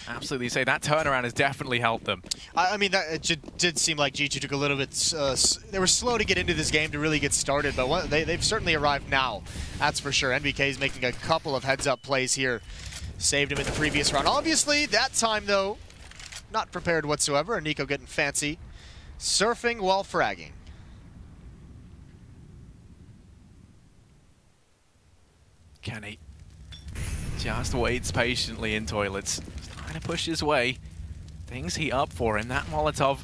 Absolutely say that turnaround has definitely helped them. I mean, it did seem like G2 took a little bit... they were slow to get into this game to really get started, but they've certainly arrived now. That's for sure. MBK's making a couple of heads-up plays here. Saved him in the previous round. Obviously, that time, though, not prepared whatsoever. And Nico getting fancy. Surfing while fragging. Kenny just waits patiently in toilets. Trying to push his way. Things heat up for him. That Molotov.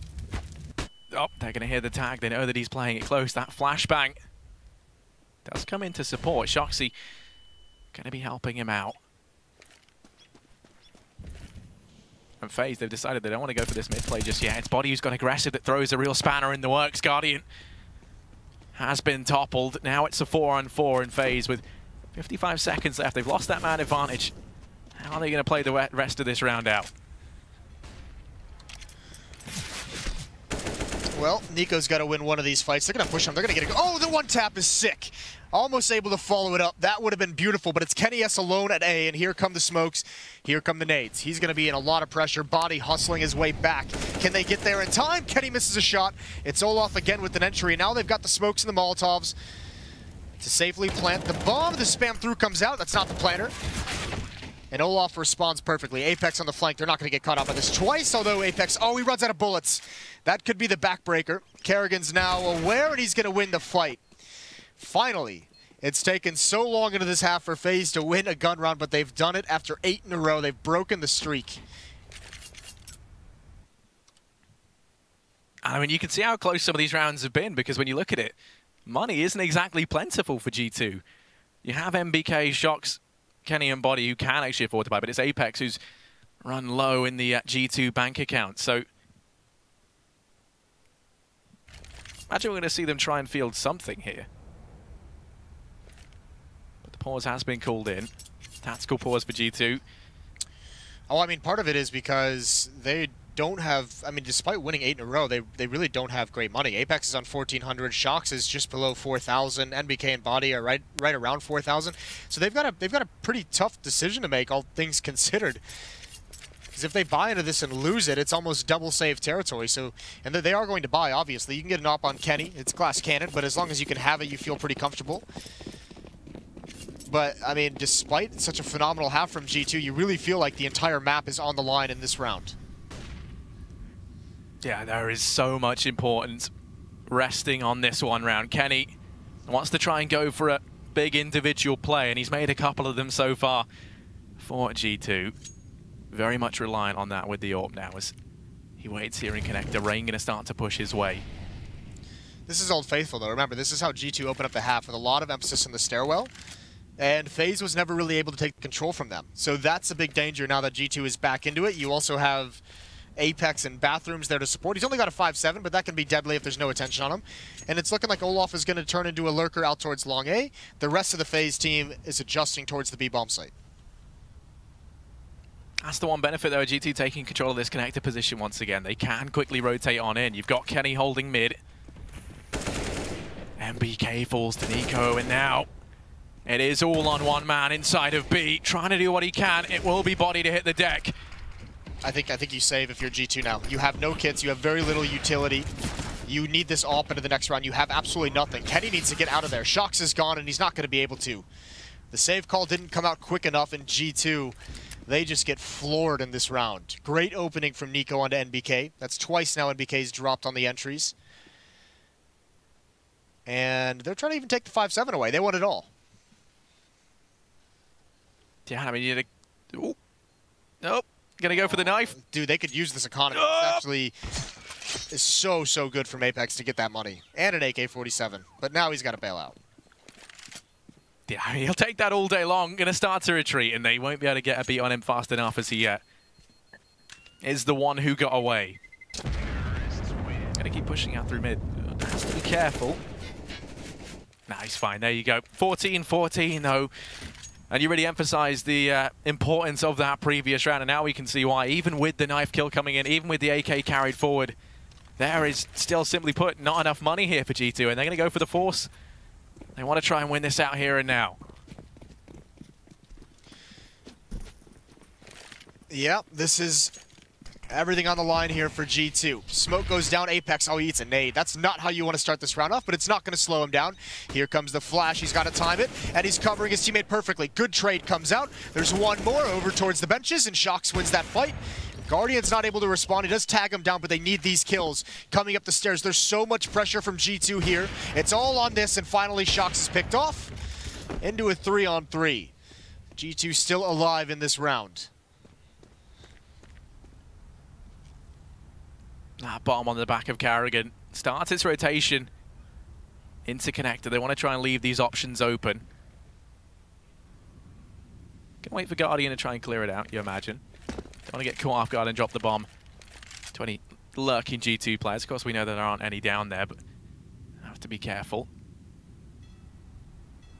Oh, they're going to hear the tag. They know that he's playing it close. That flashbang does come in to support. Shoxy going to be helping him out. And FaZe, they've decided they don't want to go for this mid play just yet. It's Body who's gone aggressive that throws a real spanner in the works. Guardian has been toppled. Now it's a 4-on-4 in FaZe with 55 seconds left. They've lost that man advantage. How are they going to play the rest of this round out? Well, Nico's got to win one of these fights. They're going to push him. They're going to get it. Oh, the one tap is sick. Almost able to follow it up. That would have been beautiful, but it's Kenny S alone at A, and here come the smokes. Here come the nades. He's going to be in a lot of pressure. Body hustling his way back. Can they get there in time? Kenny misses a shot. It's Olaf again with an entry. Now they've got the smokes and the Molotovs. to safely plant the bomb. The spam through comes out. That's not the planter. And Olaf responds perfectly. Apex on the flank. They're not going to get caught up on this twice, although Apex, oh, he runs out of bullets. That could be the backbreaker. Kerrigan's now aware, and he's going to win the fight. Finally, it's taken so long into this half for FaZe to win a gun round, but they've done it after 8 in a row. They've broken the streak. I mean, you can see how close some of these rounds have been, because when you look at it, money isn't exactly plentiful for G2. You have MBK, Shox, Kenny and Body who can actually afford to buy, but it's Apex who's run low in the G2 bank account. So imagine we're going to see them try and field something here. But the pause has been called in. Tactical pause for G2. Oh, I mean, part of it is because they don't have, I mean, despite winning 8 in a row, they really don't have great money. Apex is on 1,400, Shox is just below 4,000, NBK and Body are right around 4,000. So they've got a pretty tough decision to make, all things considered. Because if they buy into this and lose it, it's almost double save territory. So, and they are going to buy, obviously. You can get an op on Kenny, it's glass cannon, but as long as you can have it, you feel pretty comfortable. But, I mean, despite such a phenomenal half from G2, you really feel like the entire map is on the line in this round. Yeah, there is so much importance resting on this one round. Kenny wants to try and go for a big individual play, and he's made a couple of them so far for G2. Very much reliant on that with the AWP now as he waits here in connector. Rain going to start to push his way. This is Old Faithful, though. Remember, this is how G2 opened up the half with a lot of emphasis on the stairwell. And FaZe was never really able to take control from them. So that's a big danger now that G2 is back into it. You also have Apex and Bathrooms there to support. He's only got a 5-7, but that can be deadly if there's no attention on him. And it's looking like Olaf is going to turn into a lurker out towards Long A. The rest of the FaZe team is adjusting towards the B-bomb site. That's the one benefit, though, G2 taking control of this connector position once again. They can quickly rotate on in. You've got Kenny holding mid. MBK falls to Nico, and now it is all on one man inside of B, trying to do what he can. It will be Body to hit the deck. I think you save if you're G2 now. You have no kits, you have very little utility. You need this AWP into the next round. You have absolutely nothing. Kenny needs to get out of there. Shox is gone, and he's not going to be able to. The save call didn't come out quick enough in G2. They just get floored in this round. Great opening from Nico onto NBK. That's twice now NBK's dropped on the entries. And they're trying to even take the 5-7 away. They want it all. Yeah, I mean, you need to... Ooh. Nope. Gonna go for the knife. Dude, they could use this economy. It's actually is so good from Apex to get that money. And an AK-47. But now he's got to bail out. Yeah, I mean, he'll take that all day long. Gonna start to retreat, and they won't be able to get a beat on him fast enough as he is the one who got away. Gonna keep pushing out through mid. Has to be careful. Nah, he's fine. There you go. 14-14, though. And you really emphasized the importance of that previous round, and now we can see why. Even with the knife kill coming in, even with the AK carried forward, there is still, simply put, not enough money here for G2, and they're going to go for the force. They want to try and win this out here and now. Yeah, this is everything on the line here for G2. Smoke goes down, Apex, oh, he eats a nade. That's not how you want to start this round off, but it's not going to slow him down. Here comes the flash, he's got to time it, and he's covering his teammate perfectly. Good trade comes out. There's one more over towards the benches, and Shox wins that fight. Guardian's not able to respond. He does tag him down, but they need these kills coming up the stairs. There's so much pressure from G2 here. It's all on this, and finally Shox is picked off into a 3-on-3. G2 still alive in this round. Bomb on the back of Kerrigan. Starts its rotation into connector. They want to try and leave these options open. Can wait for Guardian to try and clear it out, you imagine. Don't want to get caught off guard and drop the bomb to any lurking G2 players. Of course, we know that there aren't any down there, but have to be careful.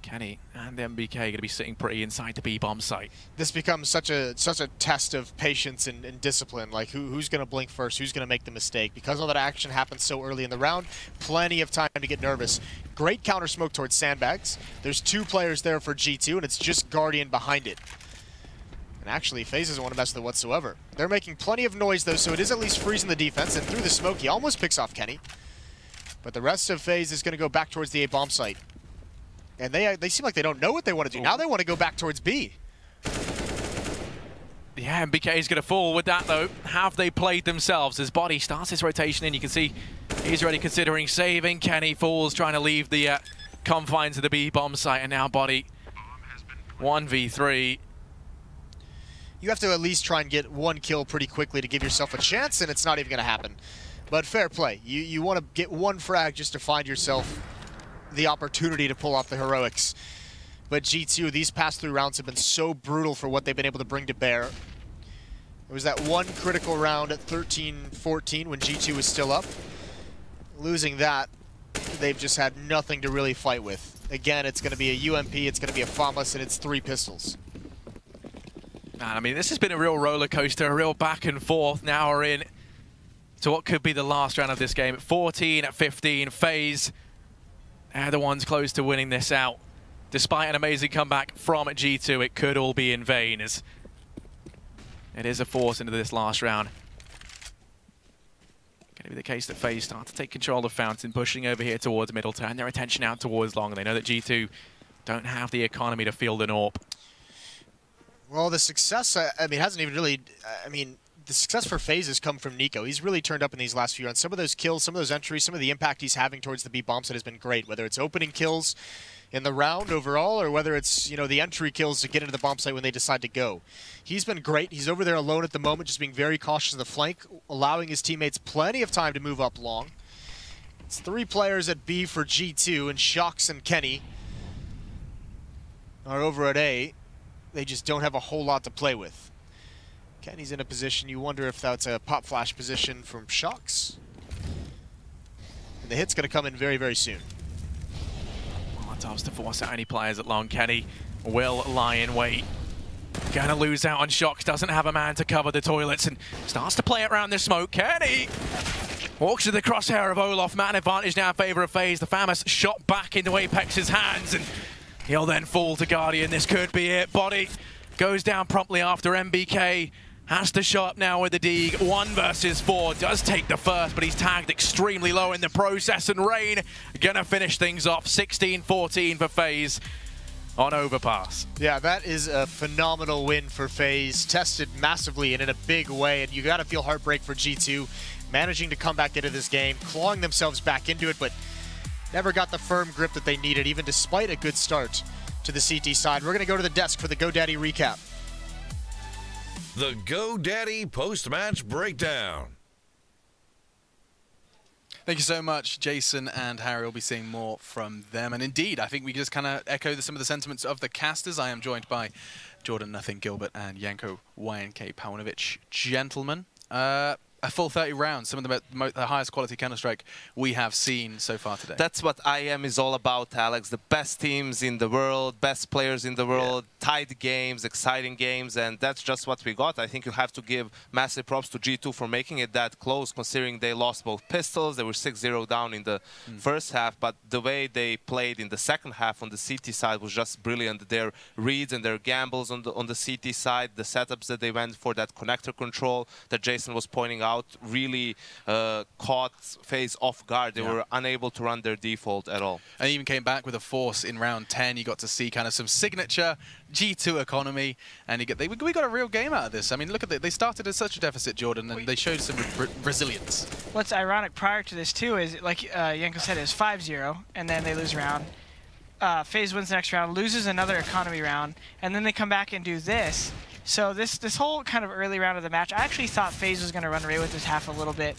Kenny and MBK going to be sitting pretty inside the B-bomb site. This becomes such a test of patience and discipline. Like, who's going to blink first? Who's going to make the mistake? Because all that action happens so early in the round, plenty of time to get nervous. Great counter smoke towards sandbags. There's 2 players there for G2, and it's just Guardian behind it. And actually, FaZe doesn't want to mess with it whatsoever. They're making plenty of noise, though, so it is at least freezing the defense. And through the smoke, he almost picks off Kenny. But the rest of FaZe is going to go back towards the A-bomb site. And they seem like they don't know what they want to do. Now they want to go back towards B. Yeah, MBK is going to fall with that, though. Have they played themselves? As Body starts his rotation in, you can see he's already considering saving. Kenny falls, trying to leave the confines of the B bomb site, and now Body 1v3. You have to at least try and get one kill pretty quickly to give yourself a chance, and it's not even going to happen. But fair play. You want to get one frag just to find yourself the opportunity to pull off the heroics. But G2, these past 3 rounds have been so brutal for what they've been able to bring to bear. There was that one critical round at 13-14 when G2 was still up. Losing that, they've just had nothing to really fight with. Again, it's going to be a UMP, it's going to be a FAMAS, and it's 3 pistols. Man, I mean, this has been a real roller coaster, a real back and forth. Now we're in to what could be the last round of this game. At 14, at 15, FaZe, they're the ones close to winning this out. Despite an amazing comeback from G2, it could all be in vain, as it is a force into this last round. Going to be the case that FaZe start to take control of Fountain, pushing over here towards middle, turn their attention out towards long. They know that G2 don't have the economy to field an AWP. Well, the success, I mean, hasn't even really, the success for FaZe has come from Nico. He's really turned up in these last few rounds. Some of those kills, some of those entries, some of the impact he's having towards the B bomb set has been great, whether it's opening kills in the round overall, or whether it's, you know, the entry kills to get into the bomb site when they decide to go. He's been great. He's over there alone at the moment, just being very cautious of the flank, allowing his teammates plenty of time to move up long. It's 3 players at B for G2, and Shox and Kenny are over at A. They just don't have a whole lot to play with. Kenny's in a position, you wonder if that's a pop flash position from Shox. And the hit's going to come in very, very soon. To force out any players at long. Kenny will lie in wait. Gonna lose out on Shox, doesn't have a man to cover the toilets and starts to play it around the smoke. Kenny walks to the crosshair of Olof. Man advantage now in favor of FaZe. The FAMAS shot back into Apex's hands and he'll then fall to Guardian. This could be it. Body goes down promptly after MBK. Has to show up now with the Deeg. 1 versus 4. Does take the first, but he's tagged extremely low in the process. And Rain gonna finish things off. 16-14 for FaZe on Overpass. Yeah, that is a phenomenal win for FaZe. Tested massively and in a big way. And you gotta feel heartbreak for G2. Managing to come back into this game, clawing themselves back into it, but never got the firm grip that they needed, even despite a good start to the CT side. We're gonna go to the desk for the GoDaddy recap. The GoDaddy post-match breakdown. Thank you so much, Jason and Harry. We'll be seeing more from them. And indeed, I think we just kind of echo some of the sentiments of the casters. I am joined by Jordan Nothing Gilbert and Janko YNK Paunovic. Gentlemen, a full 30 rounds, some of the highest quality Counter-Strike we have seen so far today. That's what IEM is all about, Alex. The best teams in the world, best players in the world, tight games, exciting games, and that's just what we got. I think you have to give massive props to G2 for making it that close, considering they lost both pistols. They were 6-0 down in the first half, but the way they played in the second half on the CT side was just brilliant. Their reads and their gambles on the CT side, the setups that they went for, that connector control that Jason was pointing out, really caught FaZe off guard. They were unable to run their default at all. And even came back with a force in round 10. You got to see kind of some signature G2 economy, and we got a real game out of this. I mean, look at they started at such a deficit, Jordan, and they showed some resilience. What's ironic prior to this too is, like Janko said, it was 5-0, and then they lose a round. FaZe wins the next round, loses another economy round, and then they come back and do this. So this whole kind of early round of the match, I actually thought FaZe was going to run away with this half a little bit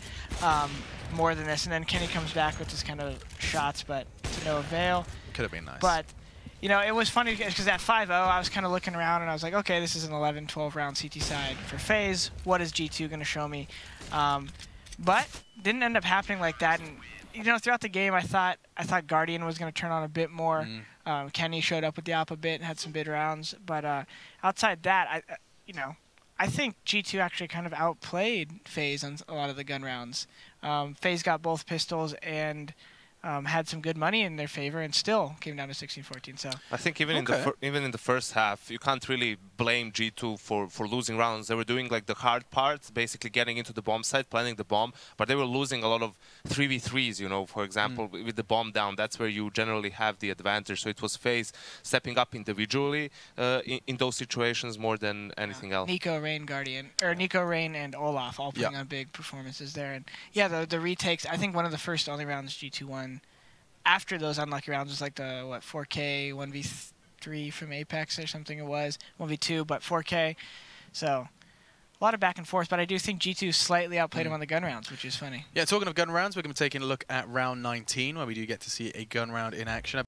more than this, and then Kenny comes back with this kind of shots, but to no avail. Could have been nice. But, you know, it was funny because at 5-0, I was kind of looking around, and I was like, okay, this is an 11-12 round CT side for FaZe. What is G2 going to show me? But didn't end up happening like that, and you know, throughout the game, I thought Guardian was going to turn on a bit more. Kenny showed up with the op a bit and had some bid rounds, but outside that, I think G2 actually kind of outplayed FaZe on a lot of the gun rounds. FaZe got both pistols and had some good money in their favor and still came down to 16-14. So I think even in the first half, you can't really blame G2 for losing rounds. They were doing like the hard part, basically getting into the bomb site, planting the bomb, but they were losing a lot of 3v3s, you know, for example, with the bomb down. That's where you generally have the advantage. So it was FaZe stepping up individually in those situations more than anything else. Nico, Rain, Guardian, or Nico, Rain, and Olaf all putting on big performances there. And yeah, the retakes, I think one of the first only rounds G2 won after those unlucky rounds was like the, 4K 1v3 from Apex or something it was. 1v2, but 4K. So a lot of back and forth, but I do think G2 slightly outplayed him on the gun rounds, which is funny. Yeah, talking of gun rounds, we're going to be taking a look at round 19, where we do get to see a gun round in action.